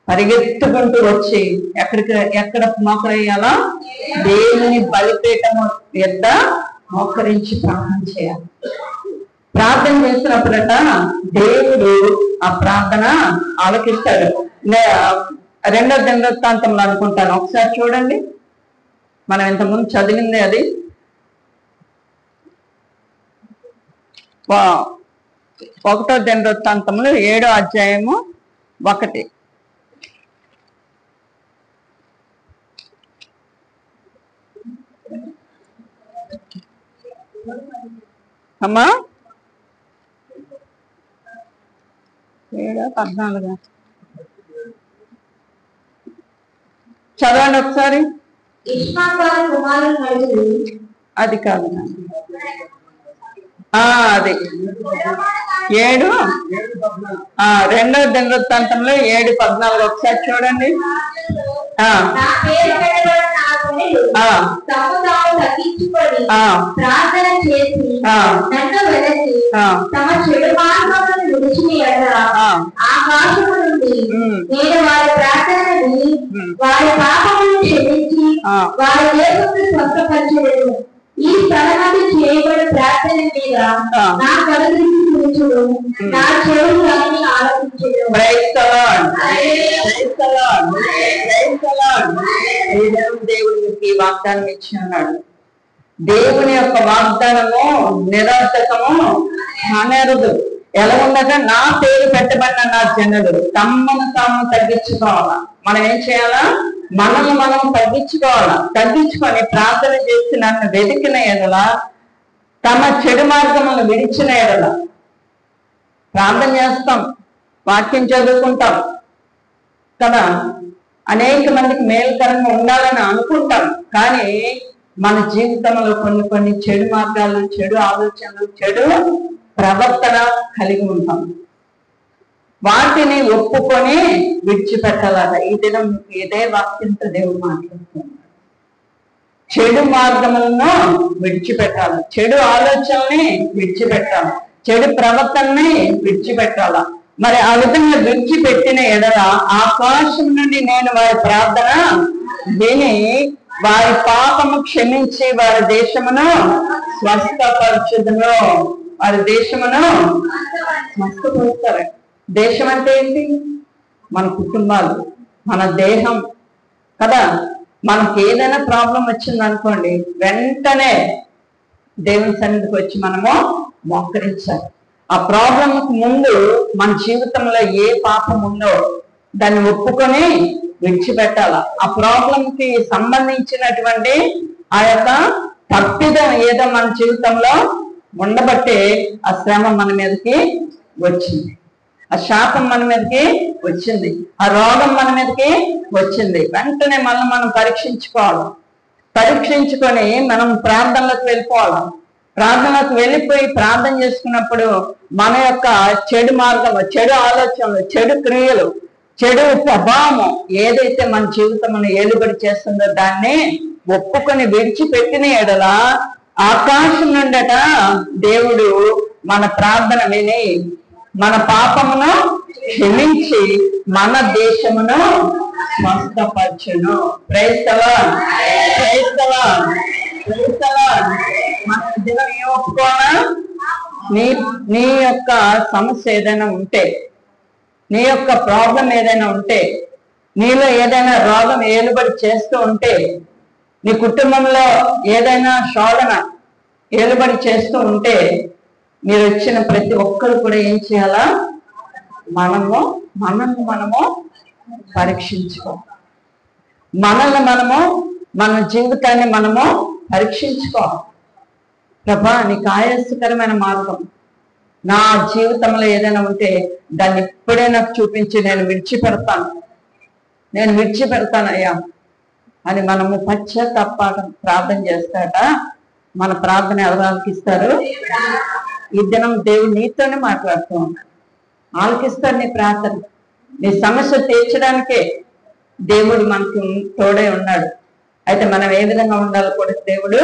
పరిగెత్తుకుంటూ వచ్చి ఎక్కడ మోకరయ్యాలా? దేవుని బలిపీఠం ఎద్ద మోకరించి ప్రార్థన చేయాలి. ప్రార్థన చేసినప్పుడట దేవుడు ఆ ప్రార్థన ఆలకిస్తాడు. 2వ దినవృత్తాంతంలో అనుకుంటాను, ఒకసారి చూడండి. మనం ఇంతకుముందు చదివింది అది. 1వ దినవృత్తాంతంలో 7వ అధ్యాయము 1. అమ్మా 7:14 చదవండి ఒకసారి. అది కాదు, అది 7 2వ దినవృత్తాంతంలో 7:14 ఒకసారి చూడండి. ప్రార్థన చేసి నన్ను వెలసి తమ చెడు మార్గములను విడిచిన యెడల ఆకాశము నుండి నేను వారి ప్రార్థనని వారి పాపములను క్షమించి వారి దేశమును స్వస్థపరచెదను. ఈ స్థలమందు చేయబడిన ప్రార్థన మీద నా కనుదృష్టి ఉంచుడు, నా చెవులు అన్ని ఆలకించెను. దేవుడికి వాగ్దానం ఇచ్చి ఉన్నాడు. దేవుని యొక్క వాగ్దానము నిరర్థకము కానేరదు. ఎలా ఉండగా నా పేరు పెట్టబడిన నా జనులు తమను తాము తగ్గించుకోవాలా. మనం ఏం చేయాలా? మనల్ని మనం తగ్గించుకోవాలా. తగ్గించుకొని ప్రార్థన చేసి నన్ను వెతికిన ఎడల, తమ చెడు మార్గములను విడిచిన ఎడల. ప్రార్థన చేస్తాం, వాక్యం చదువుకుంటాం కదా, అనేక మందికి మేలుకరంగా ఉండాలని అనుకుంటాం. కానీ మన జీవితంలో కొన్ని చెడు మార్గాలు, చెడు ఆలోచనలు, చెడు ప్రవర్తన కలిగి ఉంటాం. వాటిని ఒప్పుకొని విడిచిపెట్టాలట. ఈ దినం ఇదే వాక్యంతో దేవుడు మాట్లాడుతున్నాడు. చెడు మార్గములను విడిచిపెట్టాలి, చెడు ఆలోచనల్ని విడిచిపెట్టాలి, చెడు ప్రవర్తనని విడిచిపెట్టాల. మరి ఆ విధంగా విడిచిపెట్టిన ఎడల ఆకాశం నుండి నేను వారి ప్రార్థన విని వారి పాపము క్షమించి వారి దేశమును స్వస్థపరచుదును. వారి దేశమును స్వస్థపరుస్తారు. దేశం అంటే ఏంటి? మన కుటుంబాలు, మన దేహం కదా. మనకి ఏదైనా ప్రాబ్లం వచ్చింది అనుకోండి, వెంటనే దేవుని సన్నిధికి వచ్చి మనము మోకరించాలి. ఆ ప్రాబ్లంకు ముందు మన జీవితంలో ఏ పాపం ఉందో దాన్ని ఒప్పుకొని విడిచిపెట్టాల. ఆ ప్రాబ్లంకి సంబంధించినటువంటి ఆ యొక్క తప్పిదం ఏదో మన జీవితంలో ఉండబట్టే ఆ శ్రమ మన మీదకి వచ్చింది, ఆ శాపం మన మీదకి వచ్చింది, ఆ రోగం మన మీదకి వచ్చింది. వెంటనే మనం పరీక్షించుకోవాలి. పరీక్షించుకొని మనం ప్రార్థనలకు వెళ్ళిపోవాలి. ప్రార్థనలకు వెళ్ళిపోయి ప్రార్థన చేసుకున్నప్పుడు మన యొక్క చెడు మార్గము, చెడు ఆలోచనలు, చెడు క్రియలు, చెడు ప్రభావం ఏదైతే మన జీవితంలో ఏలుబడి చేస్తుందో దాన్ని ఒప్పుకొని విడిచిపెట్టిన ఎడల ఆకాశం నుండట దేవుడు మన ప్రార్థన విని మన పాపమును క్షమించి మన దేశమును స్వస్థపరచును. Praise the lord, praise the lord, praise the Lord. మన దినం ఏం ఒప్పుకోనా? నీ యొక్క సమస్య ఏదైనా ఉంటే, నీ యొక్క ప్రాబ్లం ఏదైనా ఉంటే, నీలో ఏదైనా రోగం ఏలుబడి చేస్తూ ఉంటే, నీ కుటుంబంలో ఏదైనా శోధన ఏలుబడి చేస్తూ ఉంటే, మీరు వచ్చిన ప్రతి ఒక్కరు కూడా ఏం చేయాలా? మనము పరీక్షించుకో, మన జీవితాన్ని మనము పరీక్షించుకో. ప్రభా, నీకు ఆయాసకరమైన మార్గం నా జీవితంలో ఏదైనా ఉంటే దాన్ని ఇప్పుడే నాకు చూపించి నేను విడిచిపెడతానయ్యా అని మనము పశ్చాత్తాపం ప్రార్థన చేస్తాట. మన ప్రార్థన ఎవరు ఆలకిస్తారు? ఈ దినం దేవుడు నీతోనే మాట్లాడుతూ ఉన్నాడు. ఆలకిస్తాడు నీ ప్రార్థన. నీ సమస్య తీర్చడానికే దేవుడు మనకు తోడై ఉన్నాడు. అయితే మనం ఏ విధంగా ఉండాలో కూడా దేవుడు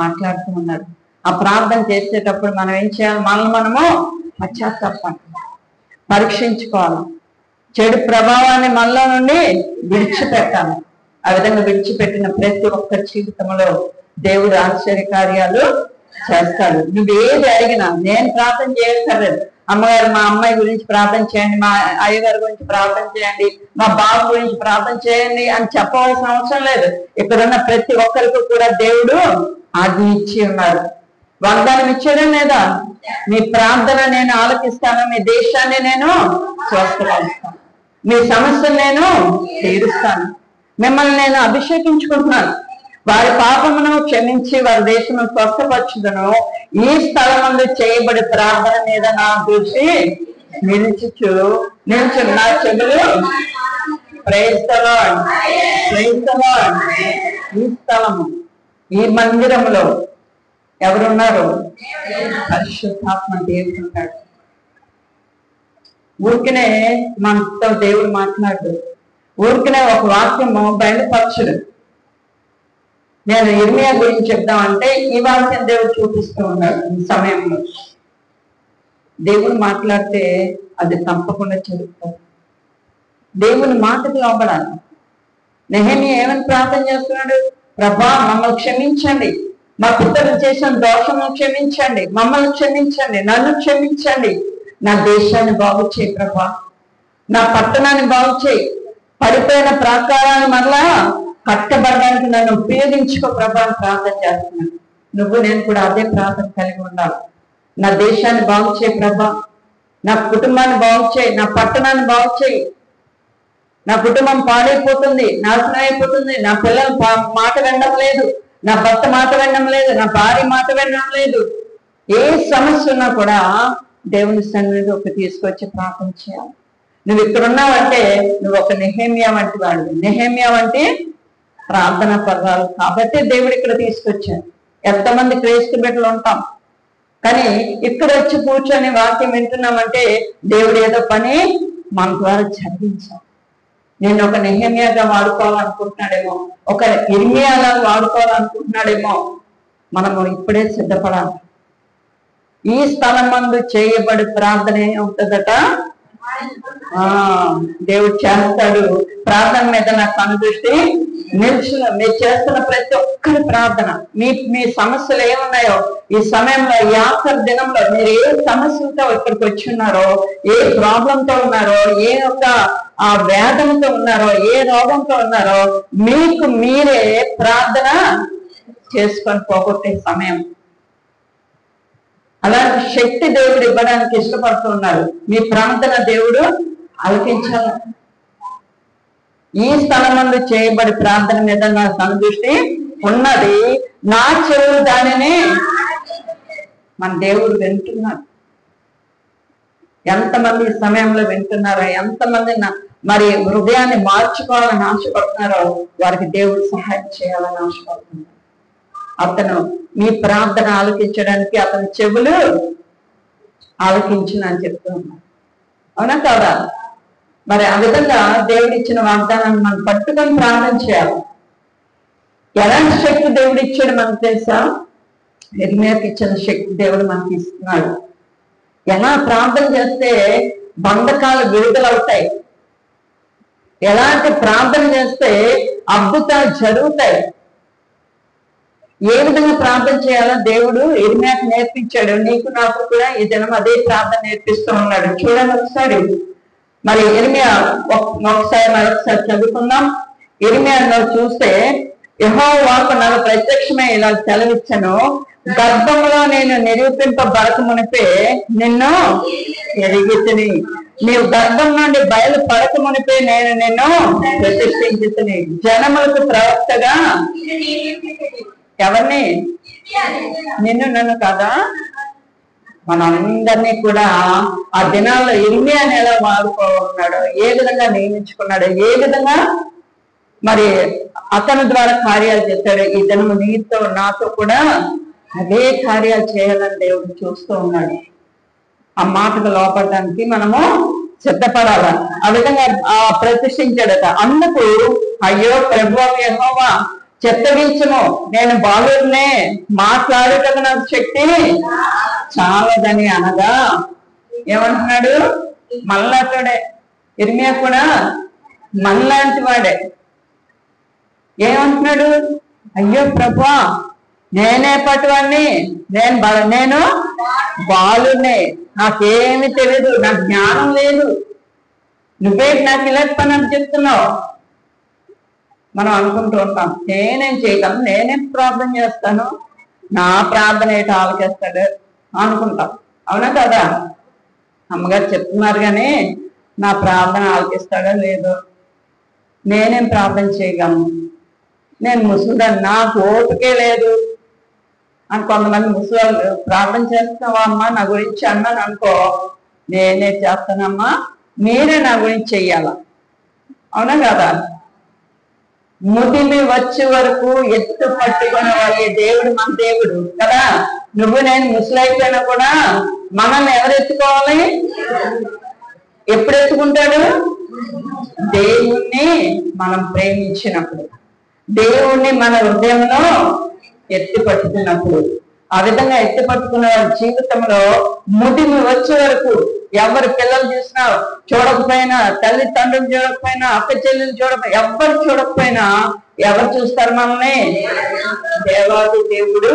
మాట్లాడుతూ ఉన్నాడు. ఆ ప్రార్థన చేసేటప్పుడు మనం ఏం చేయాలి? మనము పశ్చాత్తాపం పరీక్షించుకోవాలి. చెడు ప్రభావాన్ని మనలో నుండి విడిచిపెట్టాలి. ఆ విధంగా విడిచిపెట్టిన ప్రతి ఒక్కరి జీవితంలో దేవుడు ఆశ్చర్య కార్యాలు చేస్తాడు. నువ్వేది అడిగినా, నేను ప్రార్థన చేయక్కర్లేదు, అమ్మగారు మా అమ్మాయి గురించి ప్రార్థన చేయండి, మా అయ్యగారి గురించి ప్రార్థన చేయండి, మా బాబు గురించి ప్రార్థన చేయండి అని చెప్పవలసిన అవసరం లేదు. ఇక్కడున్న ప్రతి ఒక్కరికి కూడా దేవుడు ఆజ్ఞ ఇచ్చి ఉన్నాడు. వాగ్దానం ఇచ్చాడా లేదా? మీ ప్రార్థన నేను ఆలకిస్తాను, మీ దేశాన్ని నేను స్వస్థపరుస్తాను, మీ సమస్యను నేను తీరుస్తాను, మిమ్మల్ని నేను అభిషేకించుకుంటున్నాను, వారి పాపమును క్షమించి వారి దేశమును స్వస్థపరచుదను, ఈ స్థలమందు చేయబడి ప్రార్థన మీద నా దృష్టి నిలిచి నా చెవులు praise the lord, praise the lord. ఈ స్థలము, ఈ మందిరంలో ఎవరున్నారు? పరిశుద్ధాత్మ దేవుడు ఉన్నాడు. ఊరికనే మనతో దేవుడు మాట్లాడు, ఊరికనే ఒక వాక్యము బయలుపరచడు. నేను ఇర్మియా గురించి చెప్దామంటే ఈ వాక్యం దేవుడు చూపిస్తూ ఉన్నాడు. ఈ సమయంలో దేవుడు మాట్లాడితే అది తప్పకుండా జరుగుతుంది. దేవుని మాటకు లోబడాలి. నెహెమ్యా ఏమని ప్రార్థన చేస్తున్నాడు? ప్రభా, మమ్మల్ని క్షమించండి, మా పితరులు చేసిన దోషము క్షమించండి, మమ్మల్ని క్షమించండి, నన్ను క్షమించండి, నా దేశాన్ని బాగు చేయి ప్రభా, నా పట్టణాన్ని బాగు చేయి, పడిపోయిన ప్రాకారాన్ని మరలా కట్టబడడానికి నన్ను ఉపయోగించుకో ప్రభా అని ప్రార్థన చేస్తున్నాను. నువ్వు నేను కూడా అదే ప్రార్థన కలిగి ఉండాలి. నా దేశాన్ని బాగు చేయి ప్రభా, నా కుటుంబాన్ని బాగు చేయి, నా పట్టణాన్ని బాగు చేయి. నా కుటుంబం పాడైపోతుంది, నాశనం అయిపోతుంది, నా పిల్లలు మాట వినడం లేదు, నా భర్త మాట వినడం లేదు, నా భార్య మాట వినడం లేదు. ఏ సమస్య ఉన్నా కూడా దేవుని సన్నిధికి ఒక తీసుకొచ్చి ప్రార్థన చేయాలి. నువ్వు ఇక్కడ ఉన్నావంటే నువ్వు ఒక నెహెమ్యా వంటి వాడు. నెహెమ్యా వంటి ప్రార్థన పదాలు కాబట్టి దేవుడు ఇక్కడ తీసుకొచ్చాడు. ఎంతమంది క్రైస్తవ బిడ్డలు ఉంటాం, కానీ ఇక్కడ వచ్చి కూర్చొని వాక్యం వింటున్నామంటే దేవుడు ఏదో పని మన ద్వారా జరిగించాం. నేను ఒక నెహెమ్యాగా వాడుకోవాలనుకుంటున్నాడేమో, ఒక ఇర్మియాగా వాడుకోవాలనుకుంటున్నాడేమో. మనము ఇప్పుడే సిద్ధపడాలి. ఈ స్థలం మందు చేయబడి ప్రార్థన ఉంటుందట. దేవుడు చేస్తాడు. ప్రార్థన మీద నాకు అనుదృష్టి నిలిచిన. మీరు చేస్తున్న ప్రతి ఒక్కరి ప్రార్థన, మీ సమస్యలు ఏమున్నాయో ఈ సమయంలో, ఈ ఆఖరి దినంలో మీరు ఏ సమస్యలతో ఇక్కడికి వచ్చి ఉన్నారో, ఏ ప్రాబ్లంతో ఉన్నారో, ఏ ఒక్క వేదంతో ఉన్నారో, ఏ రోగంతో ఉన్నారో, మీకు మీరే ప్రార్థన చేసుకొని పోగొట్టే సమయం. అలాంటి శక్తి దేవుడు ఇవ్వడానికి ఇష్టపడుతున్నాడు. మీ ప్రార్థన దేవుడు ఆలకించాలి. ఈ స్థలమందు చేయబడి ప్రార్థన మీద నా సందృష్టి ఉన్నది, నా చెవులు దానిని మన దేవుడు వింటున్నాడు. ఎంతమంది ఈ సమయంలో వింటున్నారో, ఎంతమంది మరి హృదయాన్ని మార్చుకోవాలని ఆశపడుతున్నారో వారికి దేవుడు సహాయం చేయాలని ఆశపడుతున్నారు. అతను మీ ప్రార్థన ఆలకించడానికి అతని చెవులు ఆలకించిన అని చెప్తూ ఉన్నాడు. అవునా కాదా? మరి ఆ విధంగా దేవుడు ఇచ్చిన వాగ్దానాన్ని మనం పట్టుకొని ప్రార్థన చేయాలి. ఎలాంటి శక్తి దేవుడు ఇచ్చాడు మనకు తెలుసా? ఇర్మియాకి ఇచ్చిన శక్తి దేవుడు మనకి ఇస్తున్నాడు. ఎలా ప్రార్థన చేస్తే బంధకాలు విడుదలవుతాయి, ఎలాంటి ప్రార్థన చేస్తే అద్భుతాలు జరుగుతాయి, ఏ విధంగా ప్రార్థన చేయాలో దేవుడు ఇర్మియాకి నేర్పించాడు. నీకు నాకు కూడా ఈ దినం అదే ప్రార్థన నేర్పిస్తూ ఉన్నాడు. చూడండి ఒకసారి మరి ఇర్మియా మరొకసారి చదువుకుందాం. ఇర్మియాలో చూస్తే యెహోవా వాక్కు నాకు ప్రత్యక్షమే ఇలా సెలవిచ్చను, గర్భంలో నేను నిరూపింపబడక మునిపే నిన్ను ఎరిగితిని, నీవు గర్భం నుండి బయలు పడక మునిపే నేను నిన్ను ప్రతిష్ఠించితిని, జనములకు ప్రవక్తగా. ఎవరిని? నిన్ను నన్ను కాదా? మనందరినీ కూడా ఆ దినాల్లో ఇర్మియాని ఎలా వాడుకోన్నాడో, ఏ విధంగా నియమించుకున్నాడో, ఏ విధంగా మరి అతని ద్వారా కార్యాలు చేశాడు. ఈ దినము నీతో నాతో కూడా అదే కార్యాలు చేయాలని దేవుడు చూస్తూ ఉన్నాడు. ఆ మాటకు లోపడడానికి మనము సిద్ధపడాల. ఆ విధంగా ప్రతిష్ఠించాడట. అందుకు అయ్యో ప్రభువు యెహోవా చెత్తగించము, నేను బాలుడినే, మాట్లాడేటకు నాకు శక్తి చాలదని అనగా ఏమంటున్నాడు? మనలాంటివాడే ఇర్మియా కూడా, మనలాంటి వాడే. ఏమంటున్నాడు? అయ్యో ప్రభువా నేనే పట్టువాడిని, నేను బాలునే, నాకేమి తెలియదు, నాకు జ్ఞానం లేదు, నువ్వేంటి నాకు ఇలా పని అని చెప్తున్నావు. మనం అనుకుంటూ ఉంటాం, నేనేం చేయగలను, నేనేం ప్రార్థన చేస్తాను, నా ప్రార్థన ఏంటి ఆలకేస్తాడు అనుకుంటాం. అవునా కదా? అమ్మగారు చెప్తున్నారు కానీ నా ప్రార్థన ఆలకిస్తాడో లేదో, నేనేం ప్రార్థన చేయగలను, నేను ముసలిదాన్ని, నాకు ఓపికే లేదు అని కొంతమంది ముసలి ప్రార్థన చేస్తావా అమ్మా నా గురించి అన్నాను అనుకో, నేనే చేస్తానమ్మా, మీరే నా గురించి చెయ్యాల. అవునా కదా? ముదిమి వచ్చే వరకు ఎత్తు పట్టుకునే వాళ్ళే దేవుడు మన దేవుడు కదా. నువ్వు నేను ముసలైపోయినా కూడా మనల్ని ఎవరు ఎత్తుకోవాలి? ఎప్పుడు ఎత్తుకుంటాడు? దేవుణ్ణి మనం ప్రేమించినప్పుడు, దేవుణ్ణి మన హృదయంలో ఎత్తి పట్టుకున్నప్పుడు. ఆ విధంగా ఎత్తి పట్టుకున్న వారి జీవితంలో ముదిమి వచ్చే వరకు ఎవరు పిల్లలు చూసినా చూడకపోయినా, తల్లిదండ్రులు చూడకపోయినా, అక్క చెల్లెలు చూడకపోయినా, ఎవరు చూడకపోయినా ఎవరు చూస్తారు మనల్ని? దేవాది దేవుడు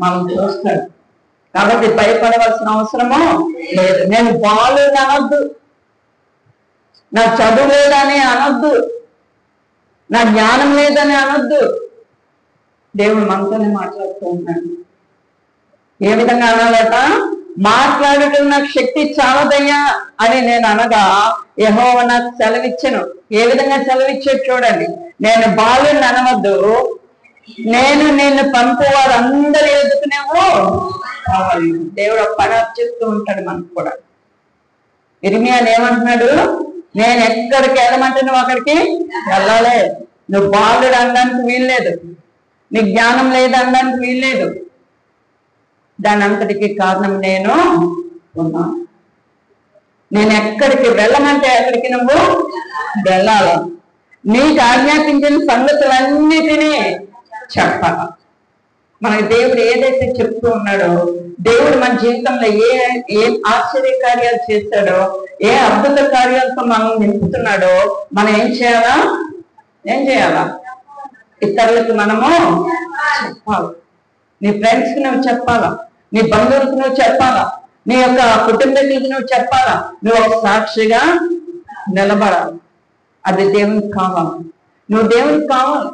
మనం చూస్తాడు. కాబట్టి భయపడవలసిన అవసరము లేదు. నేను బాలుని అనొద్దు, నా చదువు లేదని అనొద్దు, నా జ్ఞానం లేదని అనొద్దు. దేవుడు మనతోనే మాట్లాడుతూ ఉన్నాడు. ఏ విధంగా అనాలట? మాట్లాడటం నాకు శక్తి చాలదయ్యా అని నేను అనగా యెహోవా నాకు సెలవిచ్చెను. ఏ విధంగా సెలవిచ్చాడు చూడండి. నేను బాలుని అనవద్దు, నేను నిన్ను పంపు వారందరి ఎదుకునేమో కావాలి. దేవుడు పని చెప్తూ ఉంటాడు మనకు కూడా. ఇర్మియాని ఏమంటున్నాడు? నేను ఎక్కడికి వెళ్ళమంటే నువ్వు అక్కడికి వెళ్ళాలి. నువ్వు బాలుడు అనడానికి వీల్లేదు, నీ జ్ఞానం లేదు అనడానికి వీల్లేదు. దాని అంతటికి కారణం నేను ఉన్నాను. నేను ఎక్కడికి వెళ్ళమంటే అక్కడికి నువ్వు వెళ్ళాల. నీకు ఆజ్ఞాపించిన సంగతులన్నిటినీ చెప్పాల. మనకి దేవుడు ఏదైతే చెప్తూ ఉన్నాడో, దేవుడు మన జీవితంలో ఏ ఆశ్చర్య కార్యాలు చేశాడో, ఏ అద్భుత కార్యాలతో మనం నింపుతున్నాడో మనం ఏం చేయాలా? ఇతరులకు మనము చెప్పాలి. నీ ఫ్రెండ్స్కి నువ్వు చెప్పాలా, నీ బంధువులకు నువ్వు చెప్పాలా, నీ యొక్క కుటుంబీకులకి నువ్వు చెప్పాలా. నువ్వు ఒక సాక్షిగా నిలబడాలి. అది దేవునికి కావాలి. నువ్వు దేవునికి కావాలి.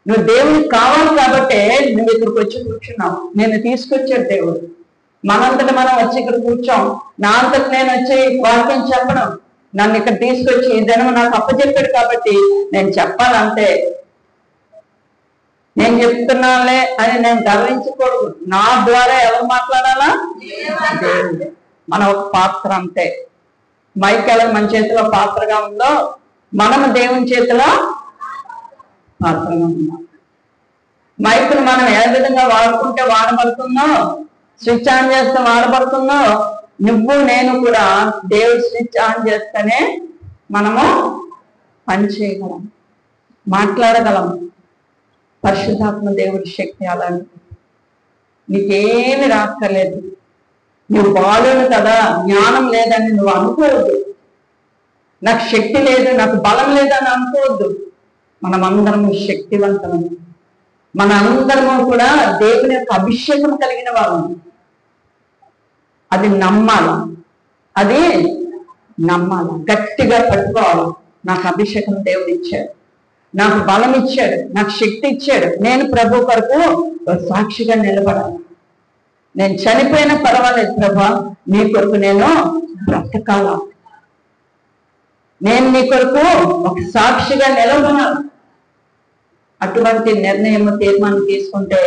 నువ్వు దేవునికి కావాలి కాబట్టే నువ్వు ఇక్కడికి వచ్చి కూర్చున్నావు. నేను తీసుకొచ్చాడు దేవుడు. మనంతట మనం వచ్చి ఇక్కడ కూర్చోం. నా అంతటి నేను వచ్చి వాక్యం చెప్పడం, నన్ను ఇక్కడ తీసుకొచ్చి ఈ దినం నాకు అప్పచెప్పాడు కాబట్టి నేను చెప్పాలంటే, నేను చెప్తున్నానులే అని నేను గర్వించకూడదు. నా ద్వారా ఎవరు మాట్లాడాలా? దేవుడు. మనం ఒక పాత్ర అంతే. మైక్ ఎలా మన చేతిలో పాత్రగా ఉందో, మనము దేవుని చేతిలో పాత్రగా ఉన్నాం. మైకును మనం ఏ విధంగా వాడుకుంటే వాడబడుతుందో, స్విచ్ ఆన్ చేస్తే వాడబడుతుందో, నువ్వు నేను కూడా దేవుడు స్విచ్ ఆన్ చేస్తేనే మనము పని చేయగలం, మాట్లాడగలం. పరిశుద్ధాత్మ దేవుడి శక్తి అలాంటిది. నీకేమి రాక్కర్లేదు. నువ్వు బాలుడు కదా, జ్ఞానం లేదని నువ్వు అనుకోవద్దు. నాకు శక్తి లేదు, నాకు బలం లేదని అనుకోవద్దు. మనమందరము శక్తివంతము. మన అందరము కూడా దేవుని యొక్క అభిషేకం కలిగిన వాళ్ళము. అది నమ్మాల, అది నమ్మాలి, గట్టిగా పట్టుకోవాలి. నాకు అభిషేకం దేవుడు ఇచ్చాడు, నాకు బలం ఇచ్చాడు, నాకు శక్తి ఇచ్చాడు. నేను ప్రభు కొరకు సాక్షిగా నిలబడాలి. నేను చనిపోయినా పర్వాలేదు ప్రభా, నీ కొరకు నేను బ్రతకాల, నేను నీ కొరకు ఒక సాక్షిగా నిలబడాలి. అటువంటి నిర్ణయం, తీర్మానం తీసుకుంటే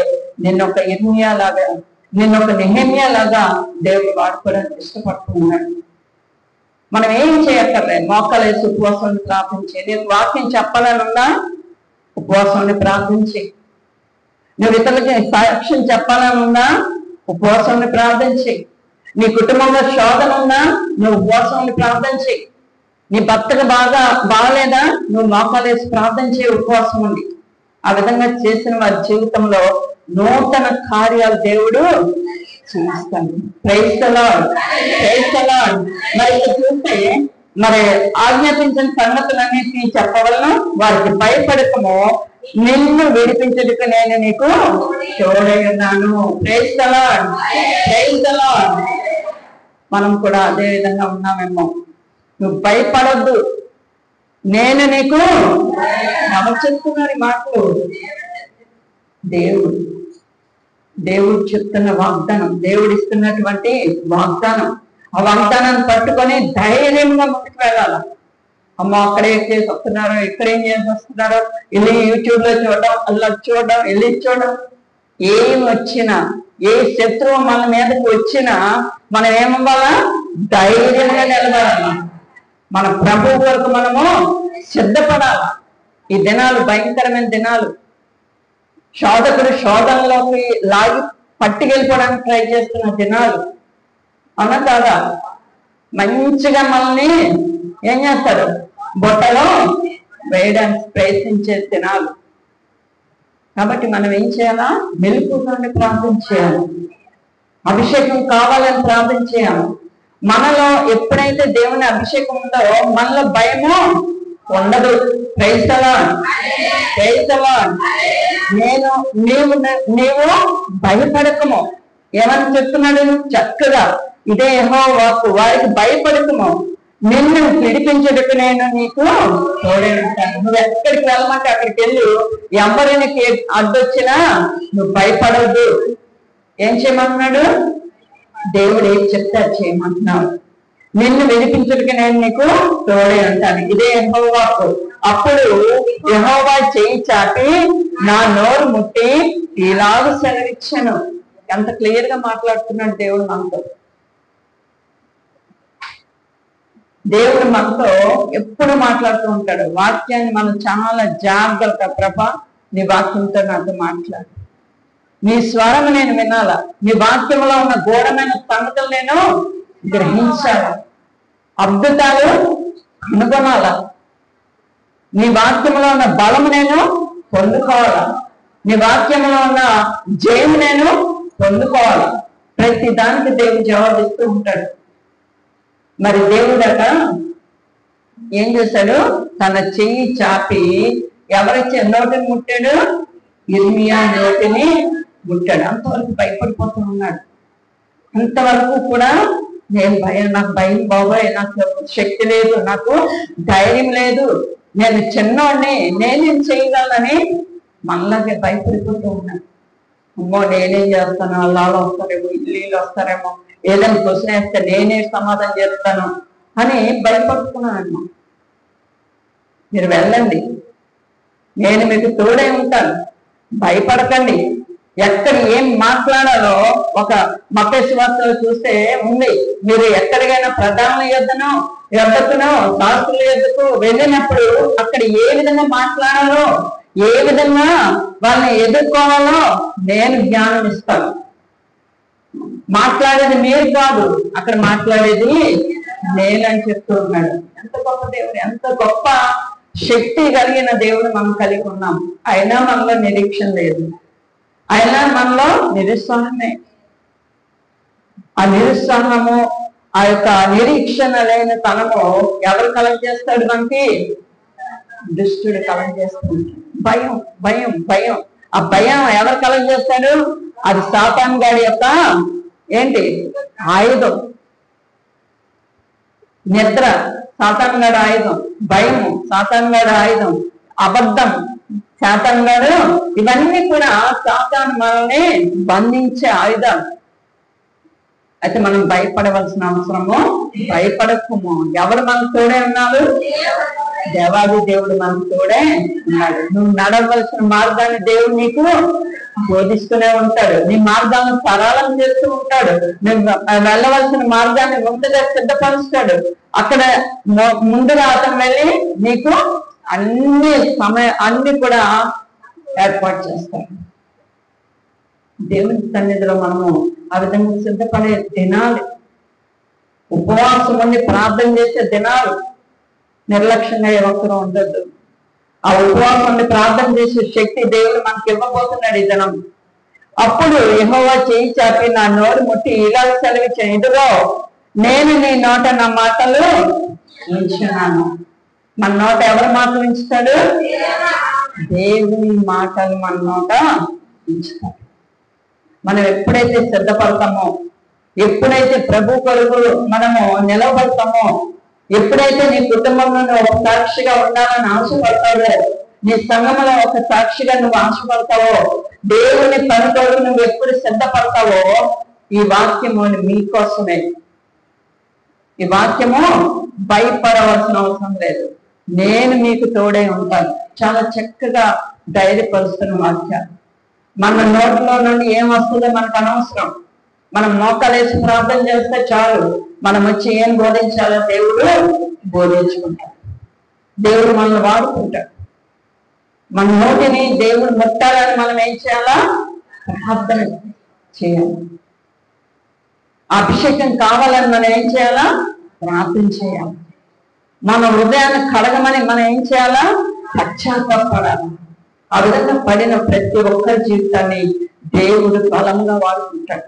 నిన్నొక ఇర్మియా లాగా, నిన్నొక నెహెమ్యా లాగా దేవుడు వాడుకోవడానికి ఇష్టపడుతున్నాడు. మనం ఏం చేయక్కర్లేదు, మోకాలేసి ఉపవాసం ప్రార్థించి, నీకు వాక్యం చెప్పాలనున్నా ఉపవాసాన్ని ప్రార్థించి, నువ్వు ఇతరులకి సాక్ష్యం చెప్పాలనున్నా ఉపవాసాన్ని ప్రార్థించి, నీ కుటుంబంలో శోధన ఉన్నా నువ్వు ఉపవాసాన్ని ప్రార్థించి, నీ భర్తకు బాగలేదా నువ్వు మోకాలేసి ప్రార్థించే ఉపవాసం ఉంది. ఆ విధంగా చేసిన వారి జీవితంలో నూతన కార్యాలు దేవుడు చేస్తాడు. Praise the lord, praise the lord. మరి చూస్తే మరి ఆజ్ఞాపించిన సంగతులన్నిటినీ చెప్పవలను, వారికి భయపడకము, నిన్ను విడిపించుటకు నేను నీకు తోడై ఉన్నాను. Praise the lord, praise the lord. మనం కూడా అదే విధంగా ఉన్నామేమో. నువ్వు భయపడొద్దు, నేను నీకు, ఎవరు చెప్తున్నారు ఈ మాటలు? దేవుడు చెప్తున్న వాగ్దానం, దేవుడు ఇస్తున్నటువంటి వాగ్దానం. ఆ వాగ్దానాన్ని పట్టుకొని ధైర్యంగా ముందుకు వెళ్ళాలి. అమ్మ అక్కడే చేసి వస్తున్నారో, ఇక్కడేం చేసి వస్తున్నారో, వెళ్ళి యూట్యూబ్ లో చూడడం, అలా చూడడం, వెళ్ళి చూడడం. ఏం వచ్చినా, ఏ శత్రువు మన మీదకి వచ్చినా మనం ఏమవ్వాలా? ధైర్యంగా నిలబడాలి. మన ప్రభు వరకు మనము సిద్ధపడాలి. ఈ దినాలు భయంకరమైన దినాలు. శోధకుడు శోధనలోకి లాగి పట్టుకెళ్ళిపోవడానికి ట్రై చేస్తున్న దినాలు. అన్న కాదా? మంచిగా మనల్ని ఏం చేస్తారు? బొట్టలో వేయడానికి ప్రయత్నించే దినాలు. కాబట్టి మనం ఏం చేయాలా? మెలుకువతోని ప్రార్థన చేయాలి, అభిషేకం కావాలని ప్రార్థన చేయాలి. మనలో ఎప్పుడైతే దేవుని అభిషేకం ఉందో మనలో భయము ఉండదు. Praise the lord, praise the lord. నీవు భయపడకము. ఏమని చెప్తున్నాడు చక్కగా? ఇదే యెహోవా వాక్కు, వారికి భయపడకము, నిన్ను విడిపించుటకు నేను నీకు తోడే ఉంటాను. నువ్వు ఎక్కడికి వెళ్ళమంటే అక్కడికి వెళ్ళు, ఎవరు నీకు అడ్డొచ్చినా నువ్వు భయపడద్దు. ఏం చేయమంటున్నాడు? దేవుడు ఏం చెప్తే అది చేయమంటున్నాడు. నిన్ను విడిపించుటకు నేను నీకు తోడే ఉంటాను. ఇదే యెహోవా వాక్కు. అప్పుడు యెహోవా చేయి చాపి నా నోరు ముట్టి ఇలాగ సెలవిచ్చాను. ఎంత క్లియర్ గా మాట్లాడుతున్నాడు దేవుడు మనతో. దేవుడు మనతో ఎప్పుడు మాట్లాడుతూ ఉంటాడు. వాక్యాన్ని మనం చాలా జాగ్రత్త, ప్రభా నీ వాక్యంతో నాతో మాట్లాడు, నీ స్వరం నేను వినాలా, నీ వాక్యంలో ఉన్న ఘోరమైన సంగతులు నేను గ్రహించాలా, అద్భుతాలు కనుగొనాలా, నీ వాక్యంలో ఉన్న బలము నేను పొందుకోవాలా, నీ వాక్యంలో ఉన్న జయం నేను పొందుకోవాలా. ప్రతి దానికి దేవుడు జవాబిస్తూ ఉంటాడు. మరి దేవుడట ఏం చేశాడు? తన చెయ్యి చాపి ఎవరైతే నోటిని ముట్టాడు? ఇర్మియా నోటిని ముట్టాడు. అంతవరకు భయపడిపోతూ ఉన్నాడు. అంతవరకు కూడా నాకు భయం బాబోయ్, నాకు శక్తి లేదు, నాకు ధైర్యం లేదు, నేను చిన్నోడిని, నేనేం చేయగలనని మనలాగే భయపడిపోతూ ఉన్నాడు. అమ్మో నేనేం చేస్తాను, అల్లాలో వస్తారేమో, ఇల్లు వస్తారేమో, ఏదైనా క్వశ్చన్ వేస్తే నేనే సమాధానం చేస్తాను అని భయపడుతున్నాను. మీరు వెళ్ళండి, నేను మీకు తోడై ఉంటాను, భయపడకండి. ఎక్కడ ఏం మాట్లాడాలో ఒక మత్తయి సువార్తలో చూస్తే ఉంది. మీరు ఎక్కడికైనా ప్రధాన యొద్దనో శాస్త్రుల యొద్దకు వెళ్ళినప్పుడు అక్కడ ఏ విధంగా మాట్లాడాలో, ఏ విధంగా వాళ్ళని ఎదుర్కోవాలో నేను జ్ఞానం ఇస్తాను. మాట్లాడేది మీరు కాదు, అక్కడ మాట్లాడేది నేనని చెప్తూ ఉన్నాడు. ఎంత గొప్ప దేవుడు, ఎంత గొప్ప శక్తి కలిగిన దేవుడు మనం కలిగి ఉన్నాం. అయినా మనలో నిరీక్షణ లేదు, అయినా మనలో నిరుత్సాహమే. ఆ నిరుత్సాహము, ఆ యొక్క నిరీక్షణ లేని తనము ఎవరు కలెక్ట్ చేస్తాడు? మనకి దుష్టుడు కలెక్ట్ చేస్తాడు. భయం భయం భయం. ఆ భయం ఎవరు కలెక్ట్ చేస్తాడు? అది సాతాను గాడి యొక్క ఏంటి ఆయుధం. నిద్ర సాతానుగాడు ఆయుధం, భయము సాతానుగాడు ఆయుధం, అబద్ధం సాతానుగాడు, ఇవన్నీ కూడా సాతాను మనల్ని బంధించే ఆయుధాలు. అయితే మనం భయపడవలసిన అవసరము భయపడకము. ఎవరు మనకు తోడే ఉన్నారు? దేవాది దేవుడు మనకు తోడే ఉన్నాడు. నువ్వు నడవలసిన మార్గాన్ని దేవుడు నీకు బోధిస్తూనే ఉంటాడు. నీ మార్గాలను సరళం చేస్తూ ఉంటాడు. నువ్వు వెళ్ళవలసిన మార్గాన్ని ముందుగా సిద్ధపరుస్తాడు. అక్కడ ముందుగా అతను వెళ్ళి నీకు అన్ని కూడా ఏర్పాటు చేస్తాడు. దేవుని సన్నిధిలో మనము ఆ విధంగా సిద్ధపడే దినాలు, ఉపవాసం ఉండి ప్రార్థన చేసే దినాలు, నిర్లక్ష్యంగా ఏ ఒక్కరూ ఉండద్దు. ఆ ఉపవాసం ఉండి ప్రార్థన చేసే శక్తి దేవుడు మనకి ఇవ్వబోతున్నాడు ఈ దినం. అప్పుడు యెహోవా చేయి చాపి నా నోరు ముట్టి ఇలా సెలవిచ్చాను, ఇదిగో నేను నీ నోట నా మాటలు ఉంచున్నాను. మన నోట ఎవరి మాటలు ఉంచుతాడు? దేవుని మాటలు మన నోట ఉంచుతాడు. మనం ఎప్పుడైతే సిద్ధపడతామో, ఎప్పుడైతే ప్రభు కొరకు మనము నిలబడతామో, ఎప్పుడైతే నీ కుటుంబంలో నువ్వు ఒక సాక్షిగా ఉండాలని ఆశపడతావో, నీ సంఘంలో ఒక సాక్షిగా నువ్వు ఆశపడతావో, దేవుని పని కొరకు నువ్వు ఎప్పుడు సిద్ధపడతావో, ఈ వాక్యము మీకోసమే. ఈ వాక్యము భయపడవలసిన అవసరం లేదు. నేను మీకు తోడే ఉంటాను. చాలా చక్కగా ధైర్యపరుస్తున్న వాక్యాలు. మన నోట్లో నుండి ఏం వస్తుందో మనకు అనవసరం. మనం మోకాలేసి ప్రార్థన చేస్తే చాలు. మనం వచ్చి ఏం బోధించాలో దేవుడు బోధించుకుంటాడు. దేవుడు మనల్ని వాడుకుంటాడు. మన నోటిని దేవుడు ముట్టాలని మనం ఏం చేయాలా? ప్రార్థన చేయాలి. అభిషేకం కావాలని మనం ఏం చేయాలా? ప్రార్థన చేయాలి. మన హృదయాన్ని కడగమని మనం ఏం చేయాలా? పశ్చాత్తాపడాలి. ఆ విధంగా పడిన ప్రతి ఒక్కరి జీవితాన్ని దేవుడు బలంగా వాడుకుంటాడు.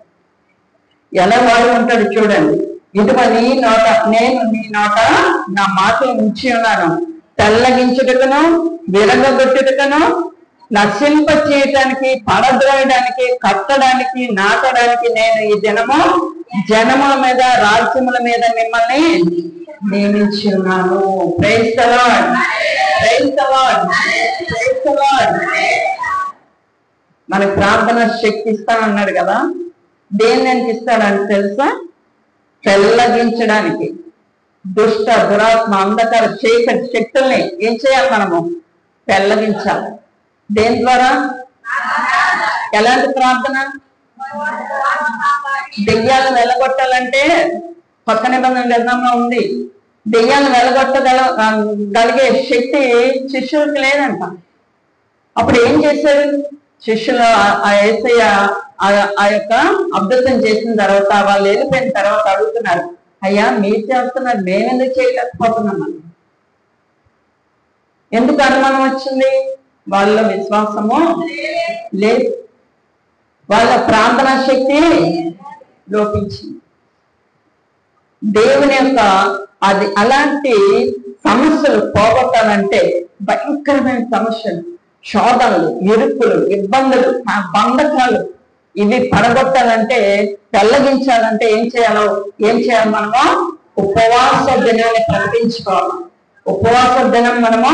ఎలా వాడుకుంటాడు చూడండి. ఇదిగో నీ నోట నేను నీ నోట నా మాటలు ఉంచి ఉన్నాను. తెల్లగించుటకును, విరగొట్టుటకును, నశింప చేయటానికి, పడద్రోయడానికి, కట్టడానికి, నాటడానికి నేను ఈ దినము జనముల మీద, రాజ్యముల మీద మిమ్మల్ని నియమించి ఉన్నాను. Praise the lord, praise the lord, praise the lord. మనకి ప్రార్థన శక్తి ఇస్తానన్నాడు కదా. దేనికి ఇస్తాడని తెలుసా? తెల్లగించడానికి. దుష్ట, దురాత్మ, అంధకార, చీకటి శక్తుల్ని ఏం చేయాలి? మనము తెల్లగించాలి. దేని ద్వారా? ఎలాంటి ప్రార్థన? దెయ్యాలను వెళ్ళగొట్టాలంటే కొత్త నిబంధన గ్రంథంలో ఉంది. దెయ్యాలను వెళ్ళగొట్టగలిగే శక్తి శిష్యులకి లేదంట. అప్పుడు ఏం చేశారు శిష్యులు? ఆ యేసయ్య ఆ యొక్క అద్భుతం చేసిన తర్వాత వాళ్ళు వెళ్ళిపోయిన తర్వాత అడుగుతున్నారు, అయ్యా మీరు చేస్తున్నారు, మేమెందుకు చేయలేకపోతున్నాం? ఎందుకు అనుమానం వచ్చింది? వాళ్ళ విశ్వాసము లేదు, వాళ్ళ ప్రార్థనా శక్తి లోపించింది. దేవుని యొక్క అది అలాంటి సమస్యలు పోగొట్టాలంటే, భయంకరమైన సమస్యలు, శోధనలు, ఇరుకులు, ఇబ్బందులు, బంధకాలు, ఇవి పడగొట్టాలంటే, తెల్లగించాలంటే ఏం చేయాలి? మనము ఉపవాస దినాన్ని ప్రకటించుకోవాలి. ఉపవాస దినం మనము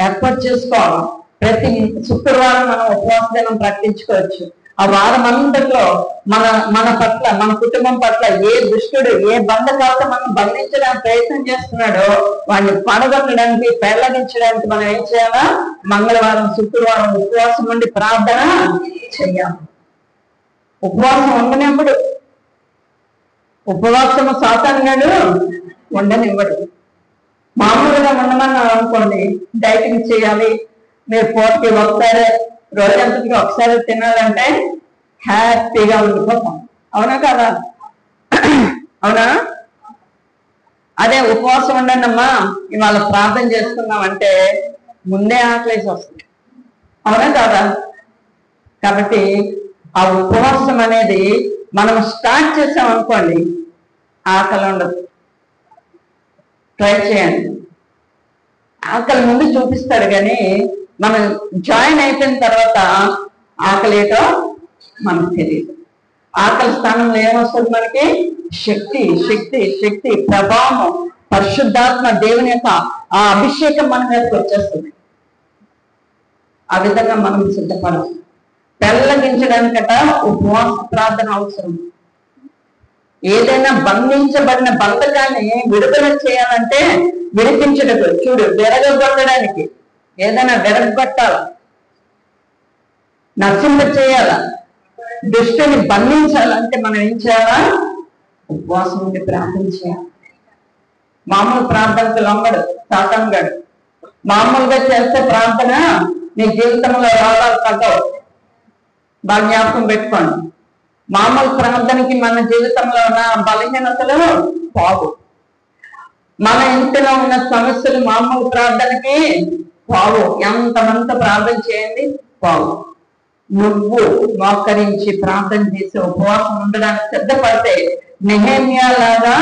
ఏర్పాటు చేసుకోవాలి. ప్రతి శుక్రవారం మనం ఉపవాస దినం ప్రకటించుకోవచ్చు. ఆ వారం అంతట్లో మన పట్ల, మన కుటుంబం పట్ల ఏ దుష్టుడు, ఏ బంధకాలతో మనం బంధించడానికి ప్రయత్నం చేస్తున్నాడో వాడిని పడగొట్టడానికి, పెళ్లగించడానికి మనం ఏం చేయాలా? మంగళవారం, శుక్రవారం ఉపవాసం నుండి ప్రార్థన చెయ్యాలి. ఉపవాసం ఉండనివ్వడు. ఉపవాసము సాతానుగాడు ఉండనివ్వడు. మామూలుగా ఉండమని అనుకోండి, డైటింగ్ చేయాలి, మీరు పూటకి ఒకసారి, రోజంతటికి ఒకసారి తినాలంటే హ్యాపీగా ఉండిపోతాం. అవునా కదా? అవునా? అదే ఉపవాసం ఉండండి అమ్మా, ఇవాళ ప్రార్థన చేసుకున్నాం అంటే ముందే ఆకలేసి వస్తుంది. అవునా కదా? కాబట్టి ఆ ఉపవాసం అనేది మనం స్టార్ట్ చేసాం అనుకోండి, ఆకలి ఉండదు. ట్రై చేయండి. ఆకలి ముందు చూపిస్తాడు, కానీ మనం జాయిన్ అయిపోయిన తర్వాత ఆకలి ఏటో మనకు తెలియదు. ఆకలి స్థానంలో ఏమొస్తుంది మనకి? శక్తి, శక్తి, శక్తి, ప్రభావం, పరిశుద్ధాత్మ దేవుని యొక్క ఆ అభిషేకం మన మీదకి వచ్చేస్తుంది. ఆ విధంగా మనం సిద్ధపడం. పెళ్ళగించడానికట ఉపవాస ప్రార్థన అవసరం. ఏదైనా బంధించబడిన బంధకాన్ని విడుదల చేయాలంటే విడిపించడం, చూడు, విరగొట్టడానికి ఏదైనా విరగొట్టాల, నశింప చేయాల, దుష్టుని బంధించాలంటే మనం ఏం చేయాలా? ఉపవాసం ఉండి ప్రార్థన చేయాలి. మామూలు ప్రార్థనకు లొంగడు సాతానుగాడు. మామూలుగా చేస్తే ప్రార్థన నీ జీవితంలో రోగాలు తగ్గవు. బాగా జ్ఞాపకం పెట్టుకోండి. మామూలు ప్రార్థనకి మన జీవితంలో ఉన్న బలహీనతలు పోవు. మన ఇంటిలో ఉన్న సమస్యలు మామూలు ప్రార్థనకి పోవు. ఎంతమంత ప్రార్థన చేయండి, పోవు. నువ్వు మోకరించి ప్రార్థన చేసి ఉపవాసం ఉండడానికి సిద్ధపడితే నెహెమ్యా లాగా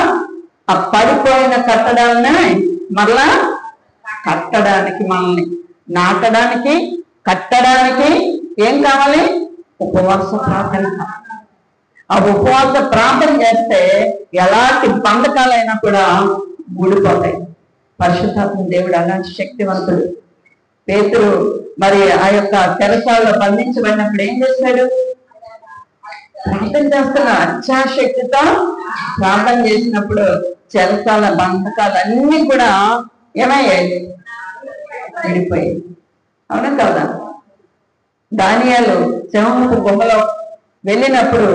ఆ పడిపోయిన కట్టడాన్ని మరలా కట్టడానికి, మనల్ని నాటడానికి, కట్టడానికి ఏం కావాలి? ఉపవాస ప్రార్థన. ఆ ఉపవాస ప్రార్థన చేస్తే ఎలాంటి బంధకాలైనా కూడా ఊడిపోతాయి. పరిశుద్ధాత్మ దేవుడు అలాంటి శక్తివంతుడు. పేతురు మరి ఆ యొక్క చెరసాలలో బంధించబడినప్పుడు ఏం చేశాడు? ప్రార్థన చేస్తున్న అత్యాశక్తితో ప్రార్థన చేసినప్పుడు చెరసాల బంధకాలన్నీ కూడా ఏమయ్యాయి? విడిపోయాయి. అవునా కదా? దానియేలు సింహపు గుహలో వెళ్ళినప్పుడు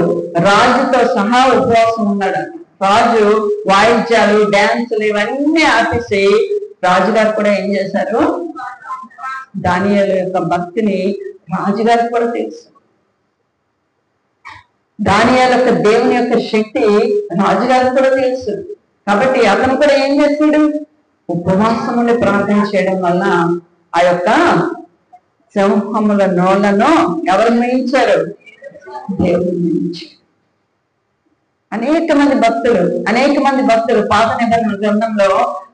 రాజుతో సహా ఉపవాసం ఉన్నాడు. రాజు వాయిద్యాలు, డాన్సులు ఇవన్నీ ఆపేసి రాజుగారు కూడా ఏం చేశారు? దానియేలు యొక్క భక్తిని రాజుగారికి కూడా తెలుసు. దానియేలు యొక్క దేవుని యొక్క శక్తి రాజుగారికి కూడా తెలుసు. కాబట్టి అతను కూడా ఏం చేశాడు? ఉపవాసం ఉండి ప్రార్థన చేయడం వల్ల ఆ యొక్క సింహముల నోళ్లను ఎవరు మించారు? దేవుడు మించారు. అనేక మంది భక్తులు పాత నిబంధన గ్రంథంలో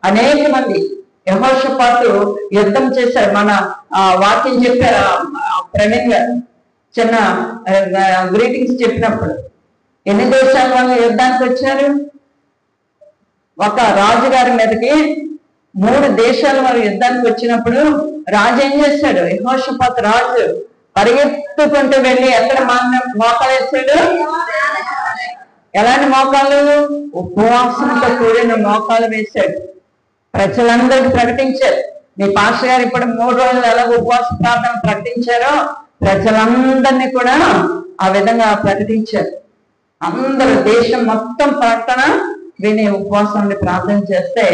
అనేక మంది యెహోషాపాతు యుద్ధం చేశారు. మన వాక్యం చెప్పారు ప్రవీణ్ గారు చిన్న గ్రీటింగ్స్ చెప్పినప్పుడు. ఎన్ని దేశాల వాళ్ళు యుద్ధానికి వచ్చారు? ఒక రాజుగారి మీదకి 3 దేశాల వారు యుద్ధానికి వచ్చినప్పుడు రాజు ఏం చేశాడు? యెహోషాపాతు రాజు పరిగెత్తుకుంటూ వెళ్ళి ఎక్కడ మోకాలు వేసాడు? ఎలాంటి మోకాలు? ఉపవాసంతో కూడిన మోకాలు వేశాడు. ప్రజలందరికీ ప్రకటించారు. మీ పాస్టర్ గారు ఇప్పుడు 3 రోజులు ఎలా ఉపవాస ప్రార్థన ప్రకటించారో ప్రజలందరినీ కూడా ఆ విధంగా ప్రకటించారు. అందరూ దేశం మొత్తం ప్రకటన విని ఉపవాసాన్ని ప్రార్థన చేస్తే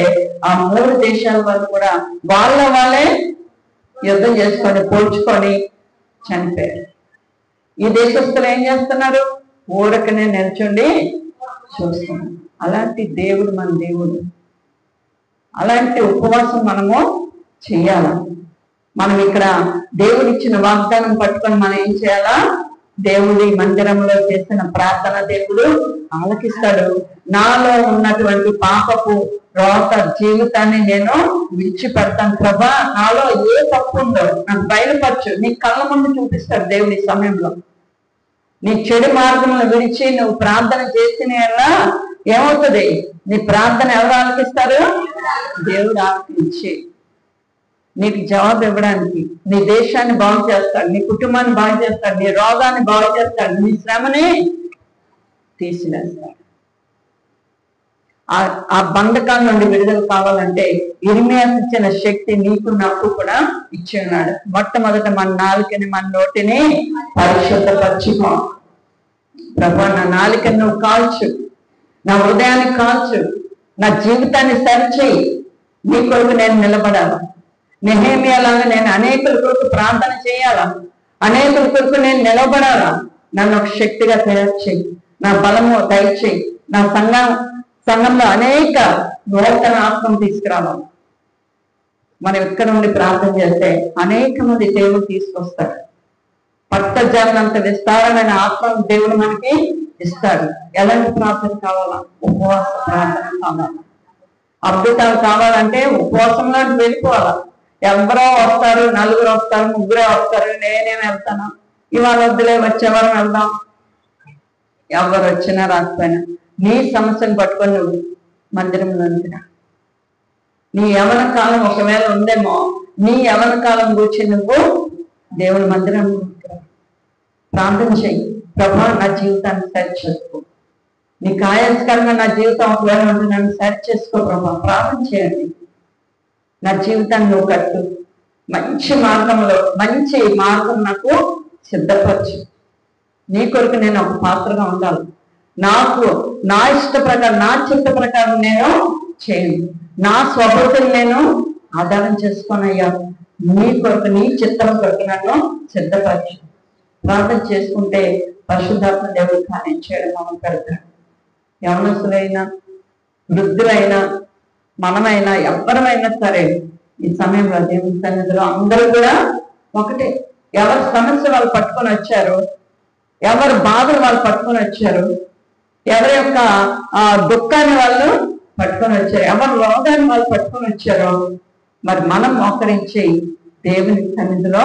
ఆ 3 దేశాల వాళ్ళు కూడా వాళ్ళే యుద్ధం చేసుకొని పోల్చుకొని చనిపోయారు. ఈ దేశస్తులు ఏం చేస్తున్నారు? ఊరకనే నిల్చుండి చూస్తున్నారు. అలాంటి దేవుడు మన దేవుడు. అలాంటి ఉపవాసం మనము చెయ్యాల. మనం ఇక్కడ దేవుడిచ్చిన వాగ్దానం పట్టుకొని మనం ఏం చేయాలా? దేవుడి మందిరంలో చేసిన ప్రార్థన దేవుడు ఆలకిస్తాడు. నాలో ఉన్నటువంటి పాపపు రోత జీవితాన్ని నేను విడిచిపెడతాను ప్రభా. నాలో ఏ తప్పు ఉందో నాకు బయలుపరచు. నీ కళ్ళ ముందు చూపిస్తాడు దేవుడి సమయంలో. నీ చెడు మార్గంలో విడిచి నువ్వు ప్రార్థన చేసిన ఏమవుతుంది? నీ ప్రార్థన ఎవరు ఆలకిస్తారు? దేవుడు ఆలకించి నీకు జవాబు ఇవ్వడానికి నీ దేశాన్ని బాగు చేస్తాడు, నీ కుటుంబాన్ని బాగు చేస్తాడు, నీ రోగాన్ని బాగు చేస్తాడు, నీ శ్రమని తీసివేస్తాడు. ఆ బంధకాల నుండి విడుదల కావాలంటే ఇర్మియా ఇచ్చిన శక్తి నీకు నాకు కూడా ఇచ్చి ఉన్నాడు. మొట్టమొదట మన నాలుకని, మన నోటిని పరిశుద్ధపరచుకో. ప్రభా, నా నాలుకని నువ్వు కాల్చు, నా హృదయాన్ని కాల్చు, నా జీవితాన్ని సరిచేయి. నీ కొరకు నేను నిలబడాలా. నెహెమ్యాలాగా నేను అనేకుల కొరకు ప్రార్థన చేయాలా, అనేకుల కొరకు నేను నిలబడాలా. నన్ను ఒక శక్తిగా తయారు చేయి, నా బలము దయచేయి. నా సంఘంలో అనేక నూతన ఆత్మను తీసుకురావాలి. మనం ఇక్కడ నుండి ప్రార్థన చేస్తే అనేక మంది దేవుడు తీసుకొస్తాడు. పట్టజాలంత విస్తారమైన ఆత్మను దేవుడు మనకి ఇస్తాడు. ఎలాంటి ప్రార్థన కావాలా? ఉపవాస ప్రార్థన కావాలి. అద్భుతాలు కావాలంటే ఉపవాసంలో వెళ్ళిపోవాలా. ఎవరో వస్తారు, 4 వస్తారు, 3 వస్తారు, నేనేం వెళ్తాను, ఇవాళ వద్దులే, వచ్చేవారం వెళ్దాం. ఎవరు వచ్చినా రాకపోయినా నీ సమస్యను పట్టుకొని నువ్వు మందిరంలో ఉంటున్నా. నీ యవన కాలం ఒకవేళ ఉందేమో, నీ యవన కాలం గురించి నువ్వు దేవుని మందిరం ప్రార్థన చెయ్యి. ప్రభా, నా జీవితాన్ని సరి చేసుకో. నీకు ఆయాస్కరంగా నా జీవితం ఒకవేళ ఉంటే నన్ను సరి చేసుకో ప్రభా. ప్రార్థన చేయండి. నా జీవితాన్ని నువ్వు కట్టు, మంచి మార్గం నాకు సిద్ధపరచు. నీ కొరకు నేను ఒక పాత్రగా ఉండాలి. నాకు నా ఇష్ట ప్రకారం, నా చిత్త ప్రకారం నేను చేయను. నా స్వభావం నేను ఆధారం చేసుకోనయ్యా. నీ కొరకు, నీ చిత్తం కొరకు నన్ను సిద్ధపరచు. ప్రార్థన చేసుకుంటే పరిశుద్ధాత్మ దేవుడు కార్యం చేయడం మనం పెడతాడు. యవనస్తులైనా, వృద్ధులైనా, మనమైనా, ఎవరమైనా సరే ఈ సమయంలో దేవుని సన్నిధిలో అందరూ కూడా ఒకటే. ఎవరి సమస్య వాళ్ళు పట్టుకొని వచ్చారు, ఎవరి బాధలు వాళ్ళు పట్టుకొని వచ్చారు, ఎవరి యొక్క దుఃఖాన్ని వాళ్ళు పట్టుకొని వచ్చారు, ఎవరి రోగాన్ని వాళ్ళు పట్టుకొని వచ్చారో, మరి మనం మోకరించి దేవుని సన్నిధిలో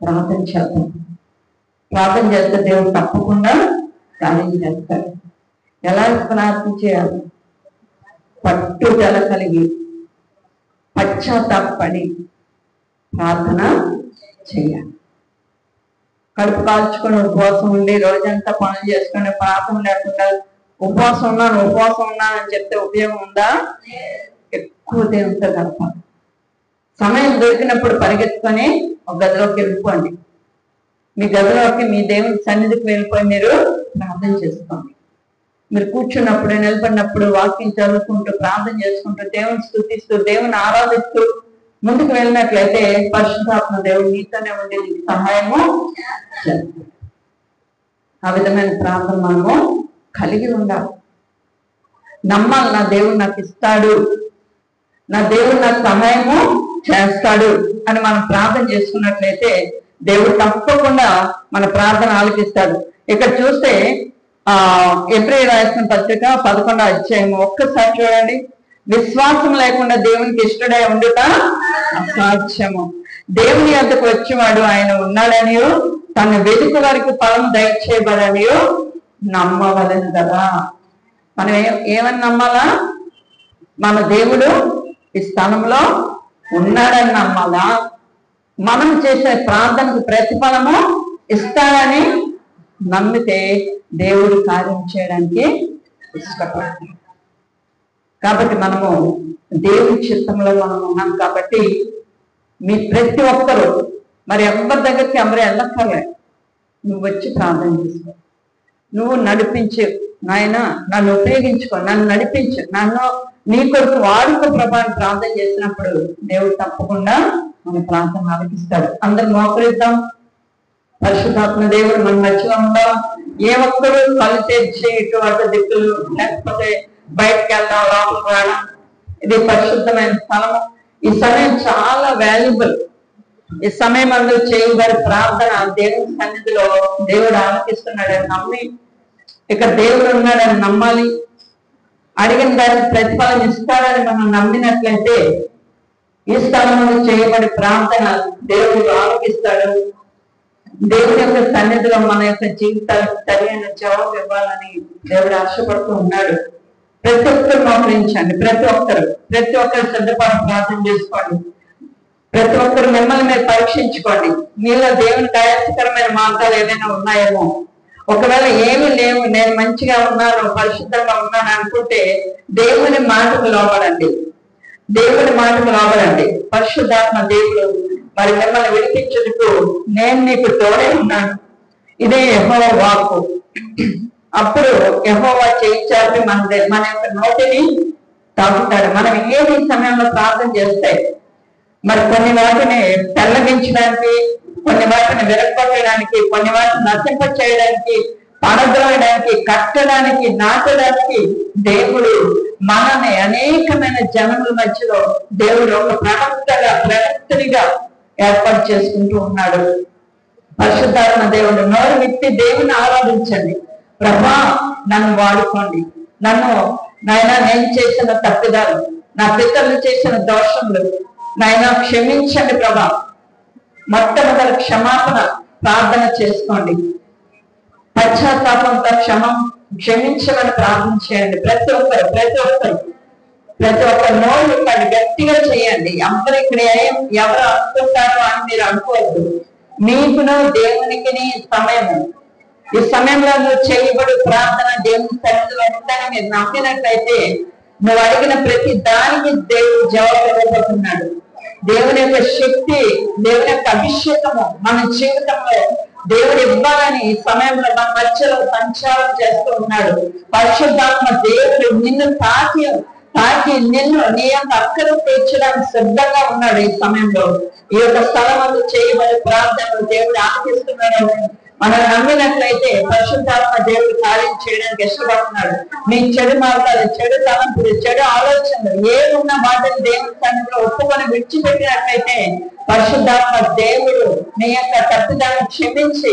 ప్రార్థన చేద్దాం. ప్రార్థన చేస్తే దేవుడు తప్పకుండా కార్యం చేస్తాడు. ఎలా ప్రార్థన చేయాలి? పట్టుదల కలిగి, పశ్చాత్తాపడి ప్రార్థన చేయాలి. కడుపు కాల్చుకొని ఉపవాసం ఉండి రోజంతా పనులు చేసుకుని ప్రార్థన లేకుండా ఉపవాసం ఉన్నాను అని చెప్తే ఉపయోగం ఉందా? ఎక్కువ దేవునితో గడపాలి. సమయం దొరికినప్పుడు పరిగెత్తుకొని ఒక గదిలోకి వెళ్ళిపోండి. మీ గదిలోకి, మీ దేవుని సన్నిధికి వెళ్ళిపోయి మీరు ప్రార్థన చేసుకోండి. మీరు కూర్చున్నప్పుడు, నిలబడినప్పుడు వాక్యం చదువుకుంటూ, ప్రార్థన చేసుకుంటూ, దేవుని స్తుతిస్తూ, దేవుని ఆరాధిస్తూ ముందుకు వెళ్ళినట్లయితే పరిశుద్ధాత్మ దేవుడు నీతోనే ఉండి నీకు సహాయము చేస్తాడు. ఆ విధమైన ప్రార్థన మనము కలిగి ఉండాలి. నమ్మాలి, నా దేవుడు నాకు ఇస్తాడు, నా దేవుడు నాకు సహాయము చేస్తాడు అని మనం ప్రార్థన చేసుకున్నట్లయితే దేవుడు తప్పకుండా మన ప్రార్థన ఆలకిస్తాడు. ఇక్కడ చూస్తే ఎబ్రియు రాసిన పత్రిక 11వ అధ్యాయం ఒక్కసారి చూడండి. విశ్వాసం లేకుండా దేవునికి ఇష్టడై ఉండుట అసాధ్యము. దేవుని వద్దకు వచ్చేవాడు ఆయన ఉన్నాడనియో, తన వెతుకు వారికి ఫలం దయచేయబడనియో నమ్మవలను కదా. మనం ఏమని నమ్మాలా? మన దేవుడు ఈ స్థలంలో ఉన్నాడని నమ్మాలా? మనం చేసే ప్రార్థనకు ప్రతిఫలము ఇస్తాడని నమ్మితే దేవుడు కార్యం చేయడానికి ఇష్టపడతాడు. కాబట్టి మనము దేవుడి చిత్తంలో మనం ఉన్నాం. కాబట్టి మీ ప్రతి ఒక్కరూ, మరి ఎవరి దగ్గరికి ఎవరు వెళ్ళక్కర్లేదు, నువ్వు వచ్చి ప్రార్థన చేసుకో. నువ్వు నడిపించు నాయన, నన్ను ఉపయోగించుకో, నన్ను నడిపించు, నన్ను నీ కొరకు వాడుకో ప్రభాని ప్రార్థన చేసినప్పుడు దేవుడు తప్పకుండా మన ప్రార్థన ఆలకిస్తాడు. అందరు మోకరిద్దాం. పరిశుద్ధాత్మ దేవుడు మన మధ్యలో ఉందాం. ఏ ఒక్కరు కళ్ళు తెచ్చి ఇటువంటి దిక్కులు, లేకపోతే బయటకు వెళ్దాం, లోపలికి రావడం, ఇది పరిశుద్ధమైన స్థలము. ఈ సమయం చాలా వాల్యుబుల్. ఈ సమయం అందులో చేయబడి ప్రార్థన దేవుని సన్నిధిలో దేవుడు ఆలకిస్తున్నాడని నమ్మి, ఇక్కడ దేవుడు ఉన్నాడని నమ్మాలి. అడిగిన దానికి ప్రతిఫలం ఇస్తాడని మనం నమ్మినట్లయితే ఈ స్థలంలో చేయబడి ప్రార్థన దేవుడు ఆలకిస్తాడు. దేవుడి యొక్క సన్నిధిలో మన యొక్క జీవితాలకు సరైన జవాబు ఇవ్వాలని దేవుడు ఆశపడుతూ ఉన్నాడు. ప్రతి ఒక్కరు మోకరించండి. ప్రతి ఒక్కరు శ్రద్ధపడి ప్రార్థన చేసుకోండి. ప్రతి ఒక్కరు మిమ్మల్ని మీరు పరీక్షించుకోండి. మీలో దేవునికి ఆయాసకరమైన మార్గాలు ఏదైనా ఉన్నాయేమో, ఒకవేళ ఏమీ లేవు, నేను మంచిగా ఉన్నాను, పరిశుద్ధంగా ఉన్నాను అనుకుంటే దేవుని మాటకు లోబడండి. పరిశుద్ధాత్మ దేవుడు మరి మిమ్మల్ని విడిపించుటకు నేను నీకు తోడే ఉన్నాను, ఇదే యెహోవా వాక్కు. అప్పుడు యెహోవా చేయించాలని మన యొక్క నోటిని తాకుతాడు. మనం ఏది సమయంలో ప్రార్థన చేస్తే మరి కొన్ని వాటిని తెల్లగించడానికి, కొన్ని వాటిని విరగొట్టడానికి, కొన్ని వాటిని నశింప చేయడానికి, పడద్రోయడానికి, కట్టడానికి, నాటడానికి దేవుడు మనల్ని అనేకమైన జనముల మధ్యలో దేవుడు ఒక ప్రవక్తనిగా ఏర్పాటు చేసుకుంటూ ఉన్నాడు. పరిశుద్ధాత్మ దేవుడు నోరు విప్పి దేవుని ఆరాధించండి. ప్రభా, నన్ను వాడుకోండి. నాయన నేను చేసిన తప్పిదాలు, నా పితరులు చేసిన దోషములు నాయన క్షమించండి ప్రభా. మొట్టమొదటి క్షమాపణ ప్రార్థన చేసుకోండి. పశ్చాత్తాపంతో క్షమించమని ప్రార్థన చేయండి. ప్రతి ఒక్కరు ప్రతి ఒక్క నోరు ఇక్కడ గట్టిగా చేయండి. అందరూ ఇక్కడ ఎవరు అనుకుంటారో అని మీరు అనుకోవద్దు. మీకును దేవునికి సమయము, ఈ సమయంలో నువ్వు చేయబడి ప్రార్థన దేవుని సన్నిధిలో వెంటనే మీరు నమ్మినట్లయితే నువ్వు అడిగిన ప్రతి దానికి దేవుడు జవాబు ఇవ్వబోతున్నాడు. దేవుని యొక్క శక్తి, దేవుని యొక్క అభిషేకము మన జీవితంలో దేవుడు ఇవ్వాలని ఈ సమయంలో మన మధ్యలో సంచారం చేస్తూ ఉన్నాడు. పరిశుద్ధాత్మ దేవుడు నిన్ను తాకి నిన్ను నీ యొక్క అక్కలు తీర్చడానికి సిద్ధంగా ఉన్నాడు. ఈ సమయంలో ఈ యొక్క స్థలం చేయబడి ప్రార్థనలు దేవుడు ఆశిస్తున్నాడు. మనం నమ్మినట్లయితే పరిశుద్ధాత్మ దేవుడు కార్యం చేయడానికి ఇష్టపడుతున్నాడు. మీ చెడు మార్గాలు, చెడు తలంపులు, చెడు ఆలోచనలు ఏమున్న వాటిని దేవుడి సన్నిధిలో ఒప్పుకొని విడిచిపెట్టినట్లయితే పరిశుద్ధాత్మ దేవుడు మీ యొక్క తప్పుదాన్ని క్షమించి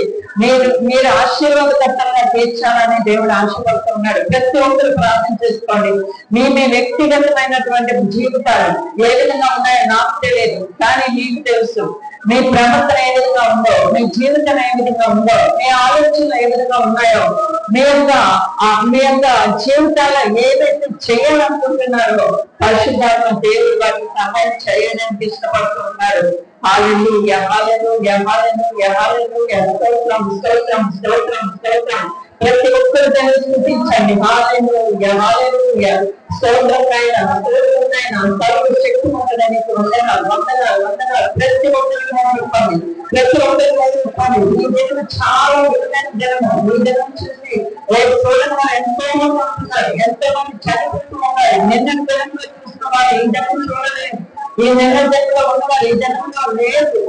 మీరు ఆశీర్వాదకర్తలుగా తీర్చాలని దేవుడు ఆశపడుతున్నాడు. ప్రతి ఒక్కరు ప్రార్థన చేసుకోండి. మీ వ్యక్తిగతమైనటువంటి జీవితాలు ఏ విధంగా ఉన్నాయో నాకు తెలియదు, కానీ మీకు తెలుసు. మీ ప్రవర్తన ఏ విధంగా ఉందో, మీ జీవితం ఏ విధంగా ఉందో, మీ ఆలోచనలు ఏ విధంగా ఉన్నాయో, మీ యొక్క జీవితాల్లో ఏదైతే చేయాలనుకుంటున్నారో పరిశుద్ధాత్మ దేవుడు వారికి సహాయం చేయడానికి ఇష్టపడుతూ ఉన్నారు. హల్లెలూయా, హల్లెలూయా, హల్లెలూయా, హల్లెలూయా. స్తోత్రం, స్తోత్రం, స్తోత్రం, స్తోత్రం. ప్రతి ఒక్కరు దాన్ని స్తుతించండి. హల్లెలూయా, హల్లెలూయా. స్తోత్రమైన సర్వ శక్తిమంతుడని వందనాలు, వందనాలు, వందనాలు. ప్రతి ఒక్కరికి ప్రతి ఒక్కరికి ఈ దినం చాలా విలువైన దినము. ఈ దినం చూసి రేపు చూడడం ఎంతో మంది ఉంటున్నారు, ఎంతో మంది చనిపోతూ ఉన్నారు. నిన్న దినంలో చూసిన వారు ఈ దినం చూడలేదు, ఈ నెల జన్మలో ఉన్నవారు ఈ జన్మలో లేదు.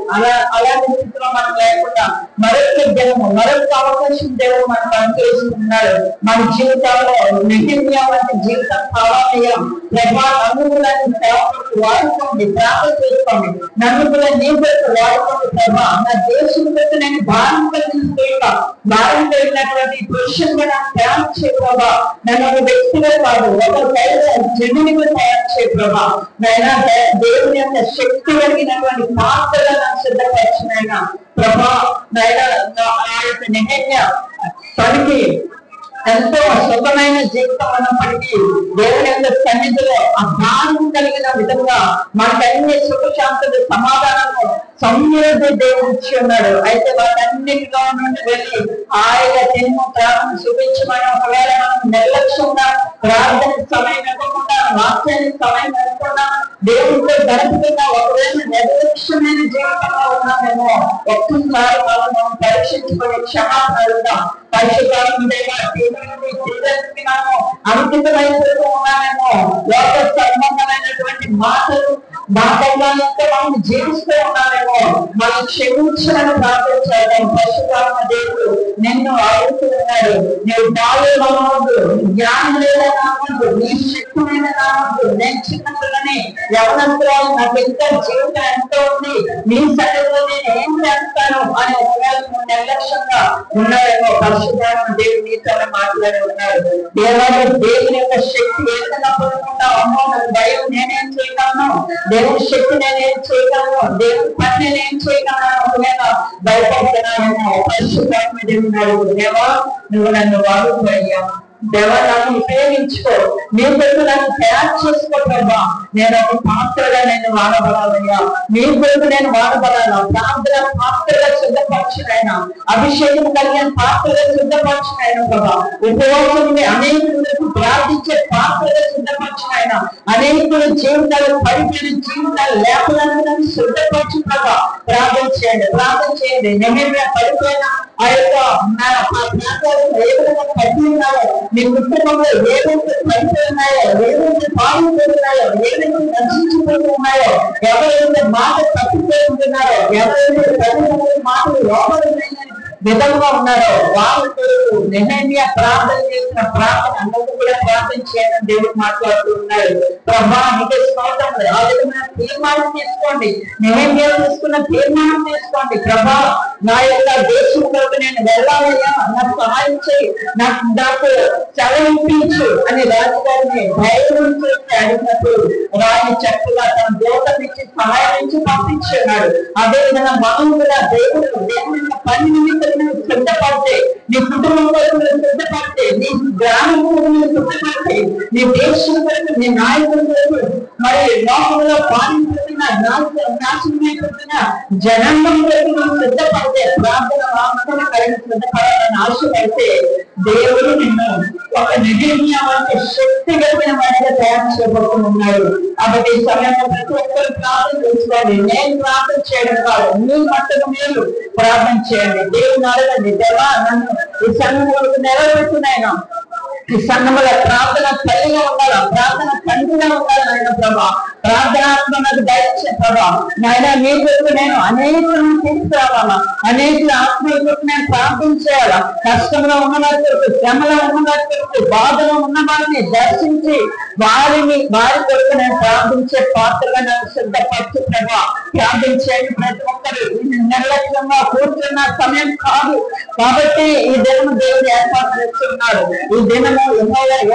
అలాంటి స్థితిలో మనం లేకుండా మరొక జన్మ, మరొక అవకాశం దేవుడు మనకు అనుగ్రహిస్తున్నాడు. మన జీవితాల్లో నెహెమ్యా వంటి జీవితం కావాలయ్యా. నన్ను కూడా సేవకులకు వాడుకోండి, ప్రార్థన చేసుకోండి. నన్ను కూడా నీ పెట్టి వాడుకోండి ప్రభా. నా దేశం పెట్టి నేను భారం కలిగినటువంటి పురుషులుగా నాకు తయారు చేయ ప్రభా. నన్ను ఒక వ్యక్తిగా కాదు, ఒక జనునిగా తయారు చేయ ప్రభా. నైనా దేవుని యొక్క శక్తి కలిగినటువంటి పాత్రగా నాకు సిద్ధపరిచిన ప్రభా. ఆ యొక్క నెహెమ్యా పనికి ఎంతో సుఖమైన జీవితం ఉన్నప్పటికీ దేవుని యొక్క సన్నిధిలో ఆ జ్ఞానం కలిగిన విధంగా మనకన్ని సుఖశాంతులు, సమాధానము, సమృద్ధి దేవుడు ఇచ్చి ఉన్నాడు. అయితే వాటన్నిటిలో నుండి వెళ్ళి హాయిగా తిను ప్రార్థన చూపించమని ఒకవేళ మనం నిర్లక్ష్యంగా ప్రార్థన సమయం ఇవ్వకుండా, వాక్యానికి సమయం ఇవ్వకుండా, దేవుడితో గడుపుతున్నా ఒకవేళ నిర్లక్ష్యమైన జీవితంలో ఉన్నామేమో ఒక్కసారి మనం పరీక్షించుకొని క్షమాపణ అడుగుదాం. అంకితమైపోతూ ఉన్నామేమో, లోక సంబంధమైనటువంటి మాటలు మనం జీవిస్తూ ఉన్నామేమో, మనం క్షమించాలని ప్రార్థించాలి. పరిశుద్ధాత్మ దేవుడు నిన్ను అడుగుతున్నాడు. నువ్వు బాగా నమ్మద్దు, జ్ఞానం లేదని నమ్మద్దు, నీ శక్తిమైన నమ్మద్దు. నేను చిన్నపిల్లని యవనంతురాలు, నాకు ఎంత జీవితం ఎంతో ఉంది, నీ సన్నిధిలో నేను ఏం చేస్తాను అని ఒకవేళ నిర్లక్ష్యంగా ఉన్నాడేమో పరిశుద్ధాత్మ దేవుడు నీతో మాట్లాడి ఉన్నాడు. దేవుని యొక్క శక్తి ఏదైనా పొందకుండా అమ్మో నాకు భయం, నేనేం చేయగలను, దేవుని శక్తి నేనేం చేయగలను, దేవుని పని నేనేం చేయగలను ఒకవేళ భయపడుతున్నానేమో పరిశుద్ధాత్మ దేవుడు దేవా నువ్వు నన్ను వాడుకోయ్యా, దేవా నన్ను ఉపయోగించుకో, నీ కొరకు నన్ను తయారు చేసుకో ప్రభా. నేను ఒక పాత్రగా నేను వాడబడాలయ్యా, నీ కొరకు నేను వాడబడాలా. ప్రార్థన పాత్రగా సిద్ధపరచునైనా, అభిషేకం కలిగిన పాత్రగా సిద్ధపరచునైనా ప్రభా. ఉపవాసం అనేకులకు ప్రార్థించే పాత్రగా సిద్ధపరచునైనా, అనేకుల జీవితాలు పడిపోయిన జీవితాలు లేపడానికి సిద్ధపరచు ప్రభా. ప్రార్థన చేయండి, ప్రార్థన చేయండి. నెహెమ్యా పడిపోయిన ఆ యొక్క ఏ విధంగా పట్టి ఉన్నాయో, మీ కుటుంబంలో ఏదైతే పడిపోతున్నాయో, ఏదైతే పాల్గొంటున్నాయో, ఏదైతే నశించిపోతున్నాయో, ఎవరైతే మాట తప్పిపోతున్నారో, ఎవరైతే తల్లిదండ్రుల మాటలు లోపల విధంగా ఉన్నారో వాళ్ళ కొరకు నెహెమ్యా ప్రార్థన చేసిన ప్రార్థన అందరూ కూడా ప్రార్థన చేయడం దేవుడు మాట్లాడుతూ ఉన్నాడు. ప్రభా నీకే స్తోత్రం. ఆ విధమైన తీర్మానం తీసుకోండి. నెహెమ్యా తీసుకున్న తీర్మానం తీసుకోండి. ప్రభా నా యొక్క దేశం కొరకు నేను వెళ్ళాలయ్యా, నాకు సహాయం చేయి, నాకు సెలవించు అని రాజుగారిని ధైర్యం చేసి అడిగినప్పుడు రాజు చక్కగా తన దూతనిచ్చి సహాయం నుంచి పంపించున్నాడు. అదేవిధంగా మనం కూడా దేవుడు పని నిమిత్తం నువ్వు సిద్ధపడితే, నీ కుటుంబం కొరకు నువ్వు సిద్ధపడితే, నీ గ్రామం కొరకు నువ్వు సిద్ధపడితే, నీ దేశం కొరకు, నీ నాయకుల కొరకు, మరి లోకంలో పాలించుతున్న నాశనమైపోతున్న జనాంగం కొరకు నువ్వు సిద్ధపడితే, ప్రార్థన వాసన కలిగి సిద్ధపడాలని ఆశపడితే, దేవుడు నిన్ను ఒక నిర్ణయం వంటి శక్తి కలిగిన వాటిగా తయారు చేయబోతున్నాడు. కాబట్టి ఈ సమయంలో ప్రతి ఒక్కరు ప్రార్థన చేసుకోండి. నేను ప్రార్థన చేయడం కాదు, మీరు మట్టుకు మీరు ప్రార్థన చేయండి. దేవుని అడగండి, దేవా నన్ను ఈ సంఘం వరకు నెరవేరుతున్నాయినా, ఈ సంఘంలో ప్రార్థన తల్లిగా ఉండాలా, ప్రార్థన తండ్రిగా ఉండాలి నాయన ప్రభా. ప్రార్థనాత్మ నాకు దయచే ప్రభా. నాయన మీ కొరకు నేను అనేకులను తీసుకురావాలా, అనేకుల ఆత్మల కొరకు నేను ప్రార్థన చేయాలా. కష్టంలో ఉన్న వారి కొరకు, శ్రమలో ఉన్న వారి కొరకు, బాధలో ఉన్న వారిని దర్శించి వారి కొరకు నేను ప్రార్థించే పాత్రగా నాకు సిద్ధపరచు ప్రభా. ప్రార్థించేయండి ప్రతి ఒక్కరు. నిర్లక్ష్యంగా కూర్చున్న సమయం కాదు. కాబట్టి ఈ దినము దేవుడు ఏర్పాటు చేస్తున్నాడు. ఈ దినము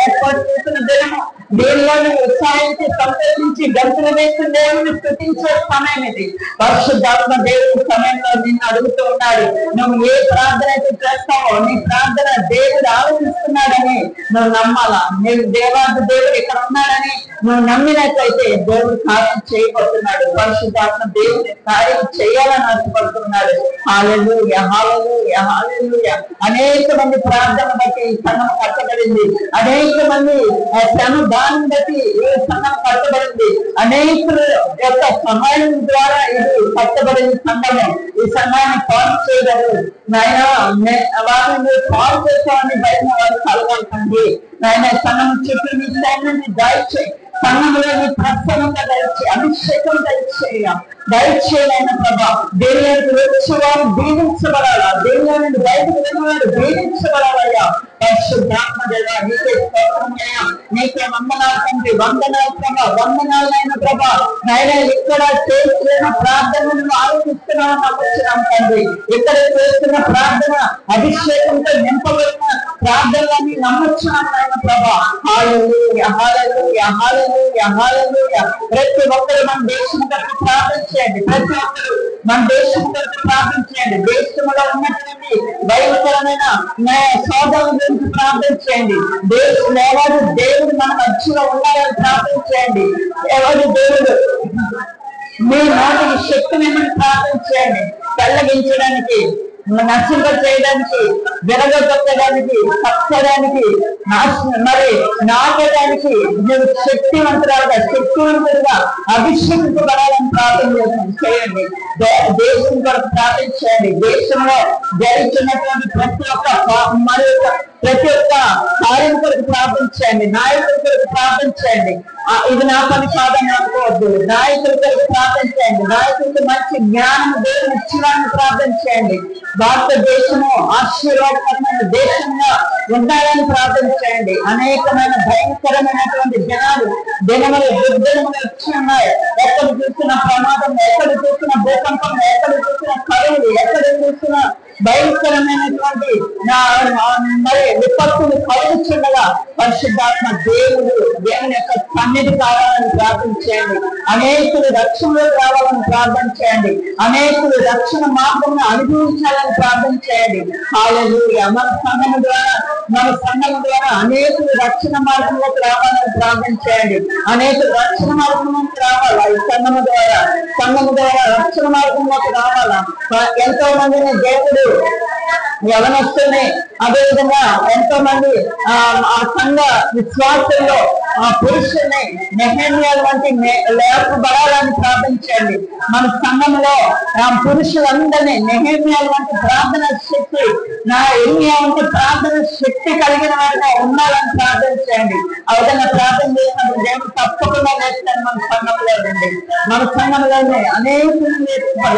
ఏర్పాటు చేసిన దినము, దేవుని ఉత్సాహించి సంతోషించి గంతులు వేసిన దేవుని స్తుతించే సమయం ఇది. పరిశుద్ధాత్మ దేవుడి సమయంలో నిన్ను అడుగుతూ ఉన్నాడు, నువ్వు ఏ ప్రార్థన అయితే చేస్తావో నీ ప్రార్థన దేవుడు ఆలోచిస్తున్నాడని నువ్వు నమ్మాలా. నీవు దేవాది దేవుడు ఇక్కడ ఉన్నాడని నువ్వు నమ్మినట్లయితే దేవుడు కార్యం చేయబోతున్నాడు. పరిశుద్ధాత్మ దేవుని కార్యం చేయాలని ఆశపడుతున్నాడు. హల్లెలూయా, హల్లెలూయా, హల్లెలూయా. అనేక మంది ప్రార్థన బట్టి ఈ సంఘం కట్టబడింది. అనేక మంది శ్రమ దానం బట్టి ఈ సంఘం కట్టబడింది. అనేకుల యొక్క సహాయం ద్వారా ఇది కట్టబడింది సంఘము. ఈ సంఘాన్ని పాలు చేయగలరు నాయన. వారిని పాలు చేస్తామని బయట వారు కలగలకండి నాయన. సంఘం చుట్టూ మీ సైన్యాన్ని దయచేయి, సంఘంలోని ప్రసన్నంగా దయచేయి, అభిషేకం దయచేయలైన ప్రభా. దేవునికి వచ్చేవారు దీవించబడాలా, దేవుని బయటకు వెళ్ళేవారు దీవించబడాలయ్యా. పరిశుద్ధాత్మ దేవా నీకే స్తోత్రమయ్యా, నీకే వందనాలు తండ్రి, వందనాలు ప్రభా, వందనాలైన ప్రభా. నాయన ఇక్కడ చేస్తున్న ప్రార్థనను ఆలోచిస్తున్నాను నమ్ముతున్నాం తండ్రి. ఇక్కడ చేస్తున్న ప్రార్థన అభిషేకంతో నింపబడిన ప్రార్థనని నమ్ముతున్నాం నాయన ప్రభా. హల్లెలూయా, హల్లెలూయా, హల్లెలూయా, హల్లెలూయా. ప్రతి ఒక్కరు మన దేశం కొరకు ప్రార్థన చేయండి. ప్రతి ఒక్కరు మన దేశం కొరకు ప్రార్థన చేయండి. దేశంలో ఉన్నటువంటి భయంకరమైన శోధన గురించి ప్రార్థన చేయండి. ఎవరు దేవుడు మన మధ్యలో ఉన్నారని ప్రార్థన చేయండి. ఎవరు దేవుడు మీ నోటికి శక్తిని ప్రార్థన చేయండి. కళ్ళగించడానికి, నశింప చేయడానికి, విరగొట్టడానికి, తప్పడానికి, మరి నాటడానికి నువ్వు శక్తివంతురాలుగా, శక్తివంతులుగా అభిషేకించబడాలని ప్రార్థన చేయండి. దేశం కొరకు ప్రార్థన చేయండి. దేశంలో జరిగినటువంటి ప్రతి ఒక్క కార్యం కొరకు ప్రార్థన చేయండి. నాయకుల కొరకు ప్రార్థన చేయండి. ఇది నా పని కాదని అనుకోవద్దు. నాయకుల కొరకు ప్రార్థన చేయండి. నాయకులకు మంచి జ్ఞానం దేవుని ఇచ్చినాన్ని ప్రార్థన చేయండి. భారతదేశము ఆశీర్వాదకరమైన దేశంగా ఉండాలని ప్రార్థన చేయండి. అనేకమైన భయంకరమైనటువంటి దినములు దుర్దినములు వచ్చి ఉన్నాయి. ఎక్కడ చూసిన ప్రమాదం, ఎక్కడ చూసిన భూకంపం, ఎక్కడ చూసిన కరువులు, ఎక్కడ చూసిన భయంకరమైనటువంటి మరి విపత్తులు కలుగుతుండగా పరిశుద్ధాత్మ దేవుడు దేవుని యొక్క సన్నిధి కావాలని ప్రార్థన చేయండి. అనేకులు రక్షణలోకి రావాలని ప్రార్థన చేయండి. అనేకులు రక్షణ మార్గం అనుభవించాలని ప్రార్థన చేయండి. హల్లెలూయా. మన సంఘం ద్వారా అనేకులు రక్షణ మార్గంలోకి రావాలని ప్రార్థన చేయండి. అనేకులు రక్షణ మార్గంలోకి రావాలా. ఈ సంఘము ద్వారా రక్షణ మార్గంలోకి రావాలా. ఎంతో మందిని దేవుడు యవనస్తుల్ని, అదేవిధంగా ఎంతో మంది ఆ సంఘ విశ్వాసంలో పురుషుల్ని నెహెమ్యా వంటి లేపబడాలని ప్రార్థించండి. మన సంఘంలో పురుషులందరినీ నెహెమ్యా వంటి ప్రార్థన శక్తి, ఇర్మీయా వంటి ప్రార్థన శక్తి కలిగిన వారిగా ఉండాలని ప్రార్థించండి. ఆ విధంగా ప్రార్థన చేసినప్పుడు దేవుడు తప్పకుండా వేస్తాను. మన సంఘంలో ఉండి మన సంఘంలోనే అనేక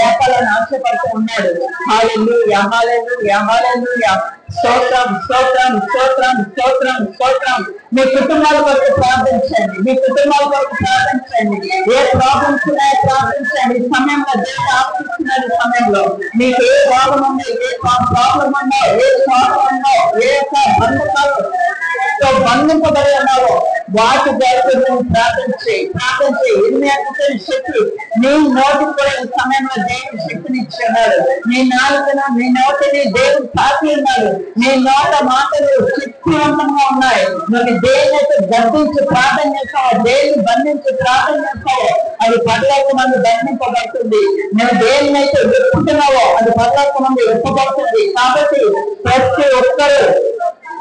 లేపాలని ఆశపడుతూ ఉన్నాడు. హల్లెలూయా, హల్లెలూయా, హల్లెలూయా. స్తోత్రం, స్తోత్రం, స్తోత్రం, స్తోత్రం, స్తోత్రం. మీ కుటుంబాల కొరకు ప్రార్థించండి. మీ కుటుంబాల కొరకు ప్రార్థించండి. ఏ ప్రాబ్లమ్స్ ఉన్నాయో ప్రార్థించండి. ఈ సమయంలో దేవుడు ఆలోచిస్తున్నారు. ఈ సమయంలో మీకు ఏ రోగం ఉందో, ఏ ప్రాబ్లం ఉందో, ఏ శోధన ఉందో, ఏ యొక్క బంధకాలు తో బంధింపబడి ఉన్నావో వాటి ద్వారా నువ్వు ప్రార్థన చేయి. ఇర్మియాకు శక్తి నీ నోటికి కూడా ఈ సమయంలో దేవుడు శక్తిని ఇచ్చున్నాడు. నీ నాలుకను నీ నోటిని దేవుడు తాకి ఉన్నాడు. నీ నోట మాటలు శక్తివంతంగా ఉన్నాయి. నువ్వు దేన్నైతే గర్భించి ప్రార్థన చేస్తావో, దేన్ని బంధించి ప్రార్థన చేస్తావో అది పర్లోక మంది బంధింపబడుతుంది. నువ్వు దేన్నైతే వెతుకుతున్నావో అది పర్లోక మంది వెప్పబడుతుంది. కాబట్టి ప్రతి ఒక్కరు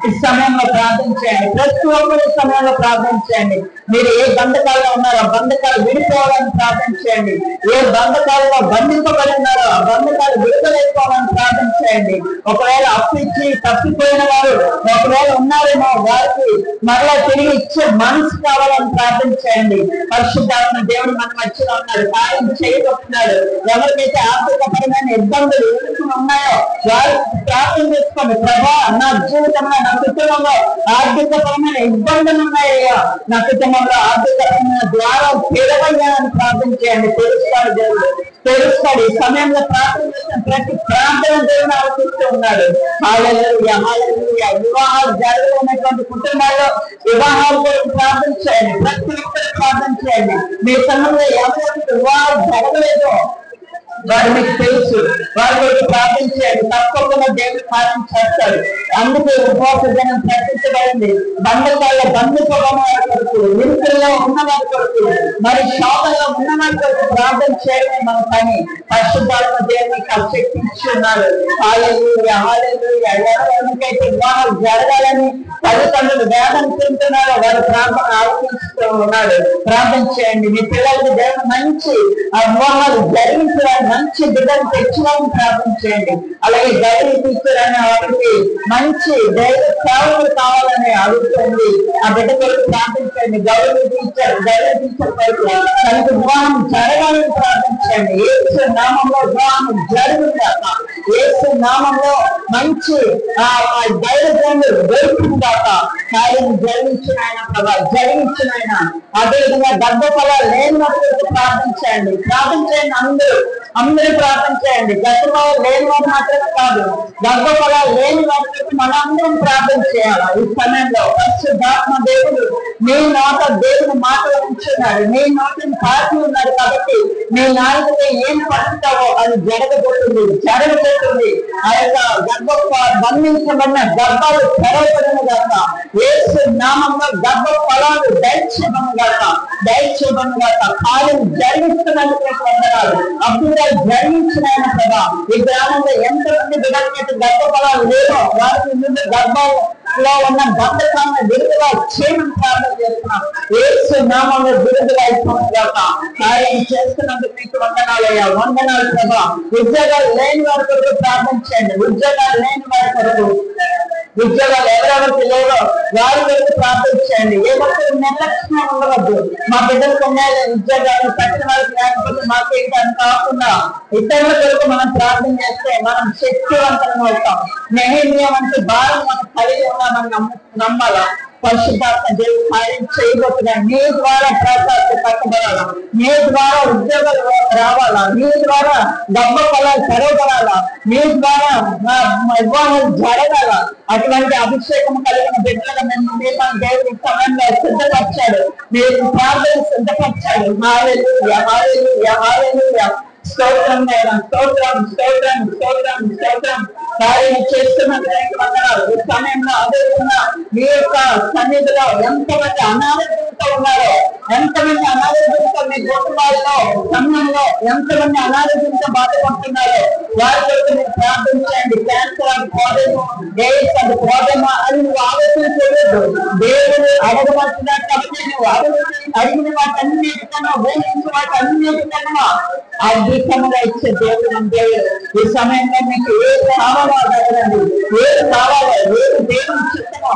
ఈ సమయంలో ప్రార్థన చేయండి. ప్రతి ఒక్కరు ఈ సమయంలో ప్రార్థన చేయండి. మీరు ఏ బంధకాల్లో ఉన్నారో ఆ బంధకాలు విడిపోవాలని ప్రార్థన చేయండి. ఏ బంధకాలలో బంధింపబడి ఉన్నారో ఆ బంధకాలు విడుదలైపోవాలని ప్రార్థన చేయండి. ఒకవేళ అప్పిచ్చి తప్పిపోయిన వారు ఒకవేళ ఉన్నారేమో వారికి మరలా తిరిగి ఇచ్చే మనసు కావాలని ప్రార్థన చేయండి. పరిశుద్ధాత్మ దేవుడు మన మధ్యలో ఉన్నాడు, కార్యం చేయబోతున్నాడు. ఎవరికైతే ఆర్థికపరమైన ఇబ్బందులు ఎదుర్కొని ఉన్నాయో వారు ప్రార్థన చేసుకోండి. ప్రభా, నా జీవితంలో నా కుటుంబంలో ఆర్థికపరమైన ఇబ్బందులు ఉన్నాయ్యా, నా కుటుంబంలో ఆర్థికపరమైన ద్వారం తెరవయ్యా అని ప్రార్థన చేయండి. తెలుస్తాడు దేవుడు, తెలుస్తాడు. ఈ సమయంలో ప్రార్థన చేసిన ప్రతి ప్రార్థన దేవుడు ఆలోచిస్తూ ఉన్నాడు. హల్లెలూయా, హల్లెలూయా. వివాహాలు జరుగుతున్నటువంటి కుటుంబాల్లో వివాహాలు కూడా ప్రార్థన చేయండి. ప్రతి ఒక్కరు ప్రార్థన చేయండి. మీ సమయంలో ఎవరికి వివాహాలు జరగలేదో వారు మీకు తెలుసు, వారి గురించి ప్రార్థన చేయండి. తప్పకుండా దేవుడు కార్యం చేస్తాడు. అందుకే ఉపవాస దినం ప్రకటించబడింది. బంధకాల్లో బంధింపబడిన వారి కొరకు, నిరుకుల్లో ఉన్న వారి కొరకు, మరి శోధనలో ఉన్న వారి కొరకు ప్రార్థన చేయడమే మన పని. పరిశుద్ధాత్మ దేవునికి శక్తి ఇచ్చి ఉన్నాడు. హల్లెలూయా, హల్లెలూయా. ఎవరికైతే వివాహాలు జరగాలని తల్లిదండ్రులు వేదన తింటున్నారో వారి ప్రార్థన ఆలోచిస్తూ ఉన్నాడు. ప్రార్థన చేయండి. మీ పిల్లలకి దేవుడు మంచి ఆ వివాహాలు జరిగించడానికి మంచి బిడ్డలు తెచ్చుకోవాలని ప్రార్థన చేయండి. అలాగే గౌరవ టీచర్ అనే వారికి మంచి దైవ సేవకులు కావాలని అడుగుతుంది. ఆ బిడ్డ కొరకు ప్రార్థన చేయండి. గౌరవ టీచర్ కొరకు తనకు వివాహం జరగాలని ప్రార్థన చేయండి. యేసు నామంలో వివాహం జరుగుతుందాక, యేసు నామంలో మంచి దైవజనులు దొరుకుతుందాక కార్యం జరిగించిన ఆయన ప్రభా, జరిగించిన ఆయన. అదేవిధంగా గర్భఫలాలు లేని వారికి ప్రార్థన చేయండి. అందరూ ప్రార్థన చేయండి. గర్భఫలాలు లేని వారు మాత్రమే కాదు, గర్భఫలాలు లేని వారికి మనందరం ప్రార్థన చేయాలి. ఈ సమయంలో పరిశుద్ధాత్మ దేవుడు నీ నోట దేవుడు మాటలు ఉంచున్నాడు, నీ నోటిని తాకి ఉన్నాడు. కాబట్టి నీ నాలుగుతో ఏం పడుతావో అది జరగబోతుంది. ఆ యొక్క బంధించబడిన గర్భాలు తెరవబడిన గాక, యేసు నామంలో గర్భ ఫలాలు దయచేయబడిన గాక, కార్యం జరిగిస్తున్నందుకు వందనాలు. అద్భుతాలు జరిగించిన ఆయన ప్రభా. ఈ గ్రామంలో ఎంతమంది బిడ్డలకైతే గర్భ ఫలాలు లేవో వారికి ముందు గర్భంలో ఉన్న బంధకాలను విడుదల చేయమని ప్రార్థన చేస్తున్నాం. యేసు నామంలో విడుదల అయిపోయిన గాక, కార్యం చేస్తున్నందుకు మీకు వందనాలయ్యా, వందనాలు ప్రభా. ఉద్యోగాలు లేని వారి కొరకు ప్రార్థన చేయండి. ఉద్యోగాలు లేని వారి కొరకు, ఉద్యోగాలు ఎవరెవరికి లేవో వారి కొరకు ప్రార్థన చేయండి. ఏ ఒక్కరు నిర్లక్ష్యం ఉండవద్దు. మా బిడ్డలకు ఉన్నాయి ఉద్యోగాలు, కట్టిన వారికి లేకపోతే మాకేంటి అని కాకుండా ఇతరుల కొరకు మనం ప్రార్థన చేస్తే మనం శక్తివంతంగా అవుతాం. నెహెమ్యా వంటి భారం మనం కలిగి ఉన్నామని నమ్మాలా. పరిశుద్ధాత్మ దేవుడు కార్యం చేయబోతున్నాడు. నీ ద్వారా ప్రజలు పట్టబడాలా, నీ ద్వారా ఉద్యోగాలు రావాలా, నీ ద్వారా గర్భ ఫలాలు తెరవబడాలా, నీ ద్వారా వివాహాలు జరగాల. అటువంటి అభిషేకం కలిగిన బిడ్డలు మేము దేవుడి సమయంలో సిద్ధపరిచాడు. మీరు ప్రార్థన సిద్ధపరిచాడు. హల్లెలూయా, హల్లెలూయా, హల్లెలూయా. స్తోత్రం దేవా, స్తోత్రం, స్తోత్రం, స్తోత్రం, స్తోత్రం. కార్యం చేస్తున్నందుకు వందనాలు. ఈ సమయంలో అదేవిధంగా మీ యొక్క సన్నిధిలో ఎంతమంది అనారోగ్యంతో ఉన్నారో, ఎంతమంది అనారోగ్యంతో మీ కుటుంబాల్లో సమయంలో ఎంతమంది అనారోగ్యంతో బాధపడుతున్నారో వారి కొరకు మీరు ప్రార్థన చేయండి. క్యాన్సర్ అది పోదేమో, ఎయిడ్స్ అది పోదేమో అని నువ్వు ఆలోచన చేయలేదు. దేవుడు అడగబడుతున్నాడు కాబట్టి నువ్వు అడిగిన వాటన్నిటికన్నా, ఊహించిన వాటన్నిటికన్నా అద్భుతంగా ఇచ్చే దేవుడు దేవుడు. ఈ సమయంలో మీకు ఏ కావాలో అడగండి, ఏది కావాలో, ఏది దేవుని చిత్తమో,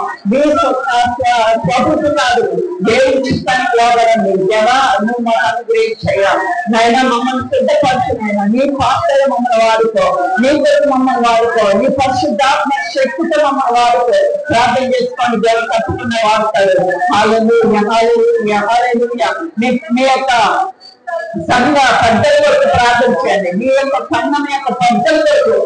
ప్రభుత్వం కాదు దేవుని చిత్తానికి లోబడండి. దేవా నువ్వు మాకు అనుగ్రహించయ్యా, నాయన మమ్మల్ని సిద్ధపరచునైనా, నీ పాత్ర మమ్మల్ని వాడుకో, నీ కొరకు మమ్మల్ని వాడుకో, నీ పరిశుద్ధాత్మ శక్తితో మమ్మల్ని వాడుకో. ప్రార్థన చేసుకోండి, దేవుడు తప్పకుండా వాడతాడు. హల్లెలూయా, హల్లెలూయా, హల్లెలూయా. మీ యొక్క సంఘ పెద్దల కొరకు ప్రార్థన చేయండి. మీ యొక్క సంఘం యొక్క పెద్దల కొరకు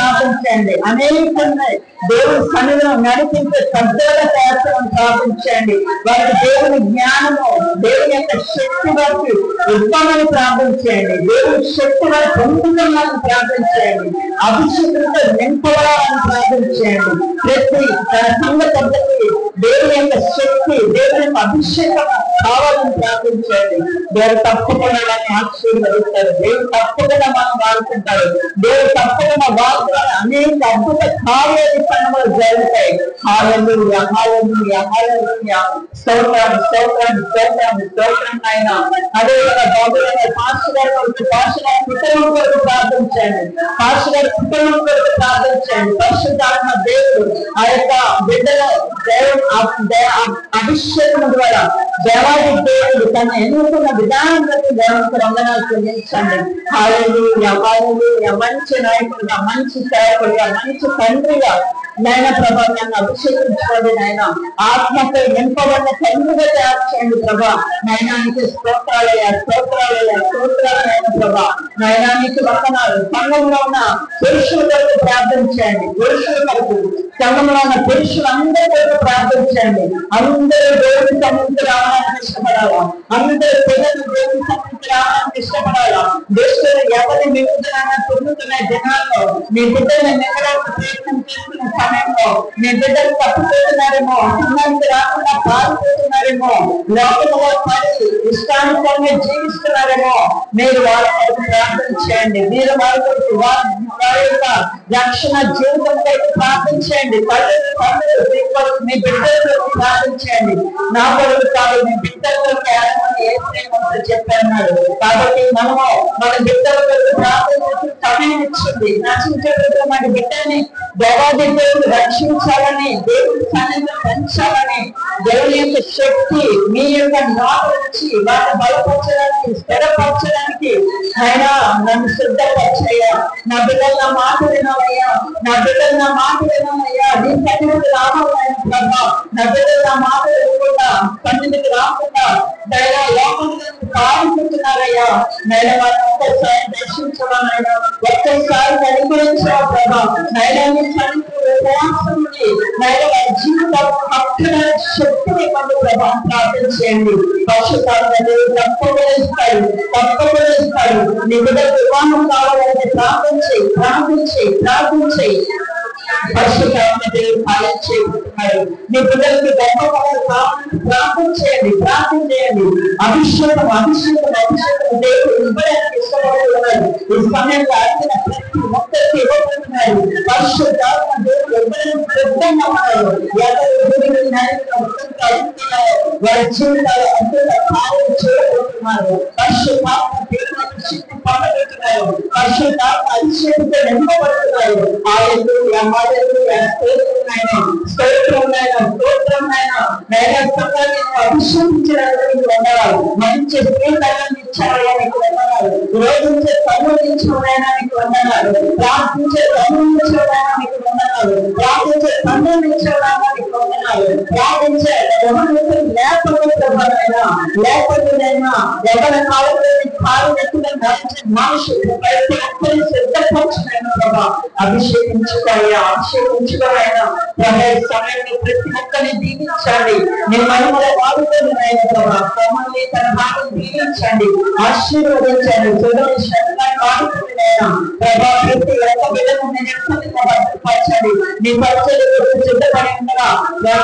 ప్రార్థించండి. అనేకమైన దేవుని సన్నిధిలో నడిపించే పెద్దగా తయారు ప్రార్థించండి. వారికి దేవుని జ్ఞానము, దేవుని యొక్క శక్తి వారికి ఇవ్వమని ప్రార్థించండి. దేవుని శక్తి వారి పొందుకోవాలని ప్రార్థించండి. అభిషేకంతో నింపవాలని ప్రార్థించండి. ప్రతి తన సంఘ పద్ధతి దేవుని యొక్క శక్తి, దేవుని యొక్క అభిషేకం కావాలని ప్రార్థించండి. దేవుడు తప్పకుండా ఆశీర్వదిస్తారు. దేవుడు తప్పకుండా మనం వాడుకుంటారు. దేవుడు తప్పకుండా వాడుతున్న అనేక అద్భుత కార్యాలు పనులు జరుగుతాయి. హల్లెలూయా, హల్లెలూయా, హల్లెలూయా. స్తోత్రాలు, స్తోత్రాలు, స్తోత్రాలు, స్తోత్రం ఆయన. అదేవిధంగా బాబులైన పాస్టర్ గారి కొరకు, పాస్టర్ గారి కుటుంబం కొరకు ప్రార్థించండి. పాస్టర్ గారి కుటుంబం కొరకు ప్రార్థించండి. పరిశుద్ధాత్మ దేవుడు ఆ యొక్క బిడ్డలో అభిషేకం ద్వారా దేవాది దేవుడు తను ఎన్నుకున్న విధానం బట్టి దేవునికి వందనాలు చెల్లించండి. హల్లెలూయా, హల్లెలూయా. మంచి నాయకుడిగా, మంచి సేవకుడిగా, మంచి తండ్రిగా నాయన ప్రభా నన్ను అభిషేకించుకోండి. నాయన ఆత్మతో నింపబడిన తండ్రిగా తయారు చేయండి ప్రభా. నయనానికి స్తోత్రాలయ్యా, స్తోత్రాలయ్యా, స్తోత్రాలైన ప్రభా. నయనానికి వందనాలు. సంఘంలో ఉన్న పురుషుల కొరకు ప్రార్థించండి. పురుషుల కొరకు, సంఘంలో ఉన్న పురుషులందరి కొరకు ప్రార్థించండి. అందరూ దేవుడి సన్నిధికి రావడానికి ఇష్టపడాలా? అందరూ ప్రజలు దేవుడి సన్నిధికి రావడానికి ఇష్టపడాలా? దేశంలో ఎవరి విడుదలైనా పొందుతున్న జనాల్లో మీ బిడ్డలు నెగ్గడానికి ప్రయత్నం చేస్తున్న సమయంలో మీ బిడ్డలు తప్పుతున్నారేమో, అసమానికి రాకుండా పాల్పోతున్నారేమో, లోకంలో పడి ఇష్టానుసారంగా జీవిస్తున్నారేమో, మీరు వాళ్ళ కొరకు ప్రార్థన చేయండి. మీరు వాళ్ళ కొరకు వారి యొక్క రక్షణ జీవితం కొరకు ప్రార్థించండి. మీ బిడ్డల కొరకు ప్రార్థించండి. నా కొరకు కాదు, మీ బిడ్డల కొరకు ఏమని చెప్పారు. కాబట్టి మనము మన బిడ్డల కొరకు ప్రార్థన సమయం ఇచ్చింది. నశించేటప్పుడు మన బిడ్డని దేవాది దేవుడు రక్షించాలని, దేవుడి సన్నిధిలో పెంచాలని, దేవుని యొక్క శక్తి మీ యొక్క నాటు నుంచి వాటిని బలపరచడానికి, స్థిరపరచడానికి ఆయన నన్ను సిద్ధపరచయ్యా. నా బిడ్డలు నా మాట వినాలయ్యా, నా బిడ్డలు నా మాట వినాలయ్యా. నీ సన్నిధికి రావాలైన ప్రభా, నా బిడ్డలు నా మాట వినకుండా సన్నిధికి రాకుండా దైనా లోకంలో పాల్గొంటున్నారయ్యా. నేను వారిని ఒక్కసారి దర్శించవాలైనా, ఒక్కసారి అనుగ్రహించావు ప్రభా. నైనా జీవితం అక్కడ శక్తిని పొందు ప్రభా ప్రార్థించండి. పరిశుద్ధాత్మ తప్పకుండా ఇస్తాడు, తప్పకుండా ఇస్తాడు. నీ బిడ్డకు వివాహం కావాలంటే ప్రార్థించి ప్రార్థించి ప్రార్థించి పరిశుద్ధాత్మ దేవుడు పాలన చేయబోతున్నారు. నీ బిడ్డలకి గర్భఫలం కావాలని ప్రార్థించేయండి, ప్రార్థించేయండి. అభిషేకం అభిషేకం అభిషేకం దేవుడు ఇవ్వడానికి ఇష్టపడుతున్నారు. ఈ సమయంలో అడిగిన ప్రతి ఒక్కరికి ఇవ్వబడుతున్నారు. పరిశుద్ధాత్మ దేవుడు ఇవ్వడానికి సిద్ధంగా ఉన్నారు. వారి జీవితాలు అద్భుత కార్యం చేయబోతున్నారు. పరిశుద్ధాత్మ దేవుడు శక్తి పొందబోతున్నారు. పరిశుద్ధాత్మ అభిషేకంతో నింపబడుతున్నారు. అభిషేకించడానికి వందనాలు. మంచి స్త్రీలను ఇచ్చారడానికి వందనాలు. రోధించే తమ్ముడించడానికి వందనాలు. ప్రార్థించే తమ్ముడించడానికి వందనాలు. ప్రార్థించే తమ్ముడించడానికి వందనాలు. ప్రార్థించే లేకపోతేనైనా లేకపోతేనైనా ఎవరి కాలంలో కాలు ఎత్తున మనుషులు ప్రతి ఒక్కరి సిద్ధపరచునైనా ప్రభా అభిషేకించుకోవాలా, అభిషేకించుకోవాలైనా ప్రభా సమయంలో ప్రతి ఒక్కరిని దీవించండి. మీ మహిమల వాడుతున్నాయన ప్రభా మమ్మల్ని తన భాగం దీవించండి, ఆశీర్వదించండి. వాడుతున్నాయినా ప్రభా ప్రతి ఒక్క బిడ్డను భద్రపరచండి. నీ పరిచయం సిద్ధపడి ఉండగా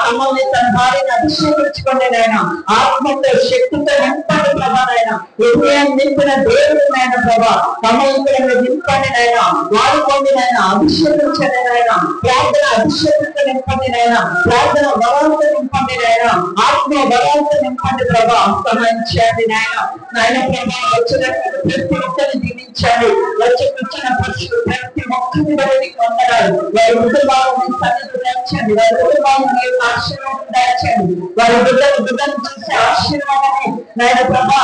మమ్మల్ని తన భార్యను అభిషేకించుకోండి నాయన. ఆత్మతో శక్తితో నింపండి ప్రభా నాయన. హృదయం నింపిన దేవుడు నాయన ప్రభా మమ్మల్ని నింపండి నాయన. వాడుకోండి నాయన, అభిషేకించండి నాయన. ప్రార్థన అభిషేకంతో నింపండి నాయన. ప్రార్థన బలంతో నింపండి నాయన. ఆత్మ బలంతో నింపండి ప్రభా. సహాయించండి నాయన. నాయన ప్రభా వచ్చిన ప్రతి ఒక్కరిని దీవించండి. వచ్చిన పురుషులు ప్రతి ఒక్కరిని బట్టి వందనాలు. వారి కుటుంబాలను సన్నిధి దాచండి. వారి కుటుంబాలను ఆశీర్వాదం దాచండి. వారి బిడ్డలు చూసే ఆశీర్వాదాన్ని నాయన ప్రభా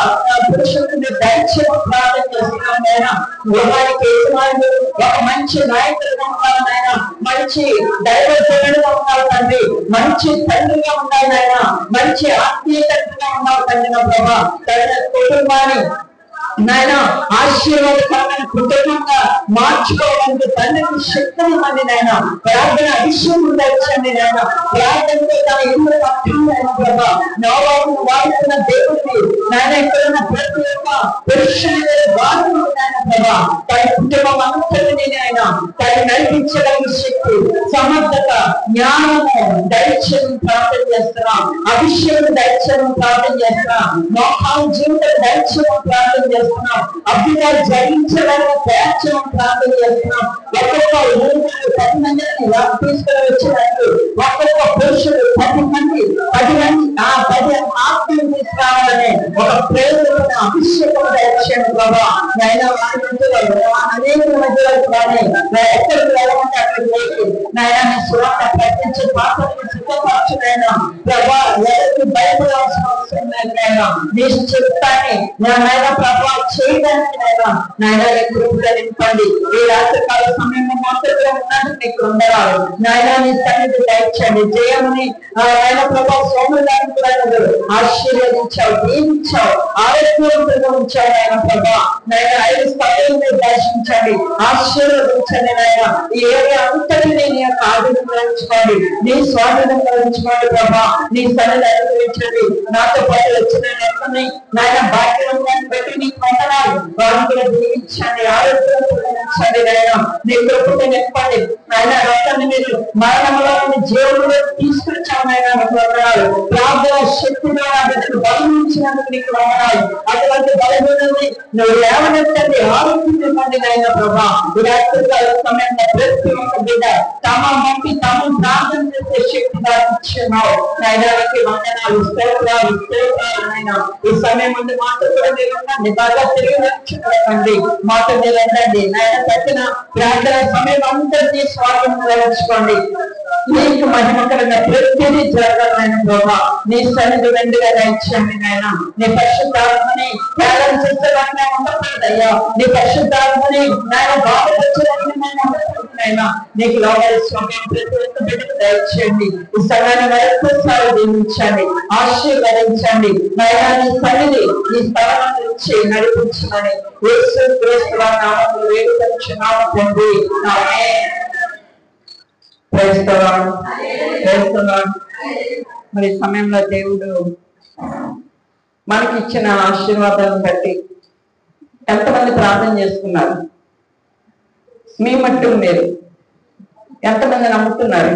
పురుషులను దయచేసి ప్రార్థన చేస్తున్నాం నాయన. వారికి ఒక మంచి నాయకులుగా ఉన్నారు నాయన. మంచి దైవజనుడుగా ఉన్నారు తండ్రి. మంచి తండ్రిగా ఉన్నారు నాయన. మంచి ఆత్మీయ తండ్రిగా ఉన్నారు తండ్రి నా ప్రభా. తన కుటుంబాన్ని నాయన ఆశీర్వాదకరమైన కుటుంబంగా మార్చుకోవడానికి తండ్రికి శక్తిని మంది నాయన ప్రార్థన అభిషేకం తెచ్చండి నాయన ప్రార్థనతో తన ఇల్లు కట్టాలైన ప్రభా నోవాబును వాడుతున్న దేవుడిని నాయన ఇక్కడున్న ప్రతి ఒక్క పురుషుని వాడుతున్న ప్రభా తన కుటుంబం అంతటిని ఆయన తను నడిపించడానికి శక్తి సమర్థత జ్ఞానము దైత్యం ప్రార్థన చేస్తున్నాం అభిషేకం దైత్యం ప్రార్థన చేస్తున్నాం మోహాల జీవితం దైత్యం ప్రార్థన చేస్తున్నాం అభివృద్ధి జయించడానికి దైత్యం ప్రార్థన చేస్తున్నాం ఒక్కొక్క ఊరు 10 మందిని తీసుకుని వచ్చినట్టు ఒక్కొక్క పురుషుడు 10 మంది ఆ 10 ఆత్మీయం తీసుకురావాలని ఒక ప్రేరణ అభిషేకం దైత్యం ప్రభా ఆయన అనేక మధ్యలో కానీ ఎక్కడికి వెళ్ళమంటే అక్కడికి వెళ్ళి నాయన సువార్త ప్రకటించే పాత్రను సిద్ధపరచునైనా ప్రభా ఎవరికి భయపడాల్సిన అవసరం లేదు నాయన నీ చిత్తాన్ని నాయన ప్రభా చేయడానికి నాయన కృపగా నింపండి ఈ రాత్రికాల సమయంలో మాత్రమే ఉన్నట్టు నీకు ఉండరాదు నాయన నీ సన్నిధి దయచండి జయముని ఆయన ప్రభా సోమదానికి కూడా ఆశీర్వదించావు దీవించావు ఆరోగ్యంగా ఉంచావు ఆయన ప్రభా నాయన 5 స్థలాలను దర్శించండి ఆశీర్వదించండి నాయన ఈ ఏరియా అంతటినీ నీ యొక్క ఆధీనంలో ఉంచుకోండి నీ స్వాధీనంలో ఉంచుకోండి ప్రభా నీ సన్నిధి అనుగ్రహించండి నాతో పాటు వచ్చిన నాయన బాధ్యతలను పెట్టి నీకు వందనాలు వారిని కూడా దీవించండి ఆరోగ్యండి నాయన నీ కృపతో నింపండి నాయన రక్తాన్ని మీరు మరణంలో జీవులు తీసుకొచ్చావు నాయన నీకు వందనాలు ప్రార్థన శక్తిగా బలం ఇచ్చినందుకు నీకు వందనాలు అటువంటి బలమైనది నువ్వు లేవనెత్తండి ఆరోగ్యం ఇవ్వండి నాయన ప్రభా ఈ రాత్రికాల సమయంలో ప్రతి ఒక్క బిడ్డ తమ మంటి తమ ప్రార్థన చేసే శక్తి దాచున్నావు నాయనానికి వందనాలు స్తోత్రాలు నాయన ఈ సమయం ముందు మాతో కూడా మీరు ఉండండి బాగా తిరిగి నచ్చుకోండి మాతో మీరు ఉండండి నాయన పెట్టిన ప్రార్థన సమయం అంతటి స్వాగతంగా ఉంచుకోండి నీకు మహిమకరంగా ప్రతిదీ జరగాలైన ప్రభా నీ సన్నిధి వెండిగా దయచేయండి నాయన నీ పరిశుద్ధాత్మని త్యాగం చేసేదాన్ని ఉండకూడదయ్యా నీ పరిశుద్ధాత్మని నాయన బాధపరచడానికి ఉండకూడదైనా నీకు లోపల స్వామ్యం ప్రతి ఒక్క బిడ్డకు దయచేయండి ఈ సమయాన్ని మరొకసారి దీవించండి ఆశీర్వదించండి నాయన నీ సన్నిధి నీ స్థలాన్ని ఇచ్చి నడిపించమని యేసు క్రీస్తు నామములో వేడుకొంచున్నాము తండ్రి ఆమేన్. మరి సమయంలో దేవుడు మనకి ఇచ్చిన ఆశీర్వాదాలను బట్టి ఎంతమంది ప్రార్థన చేసుకున్నారు మీ మట్టు మీరు ఎంతమంది నమ్ముతున్నారు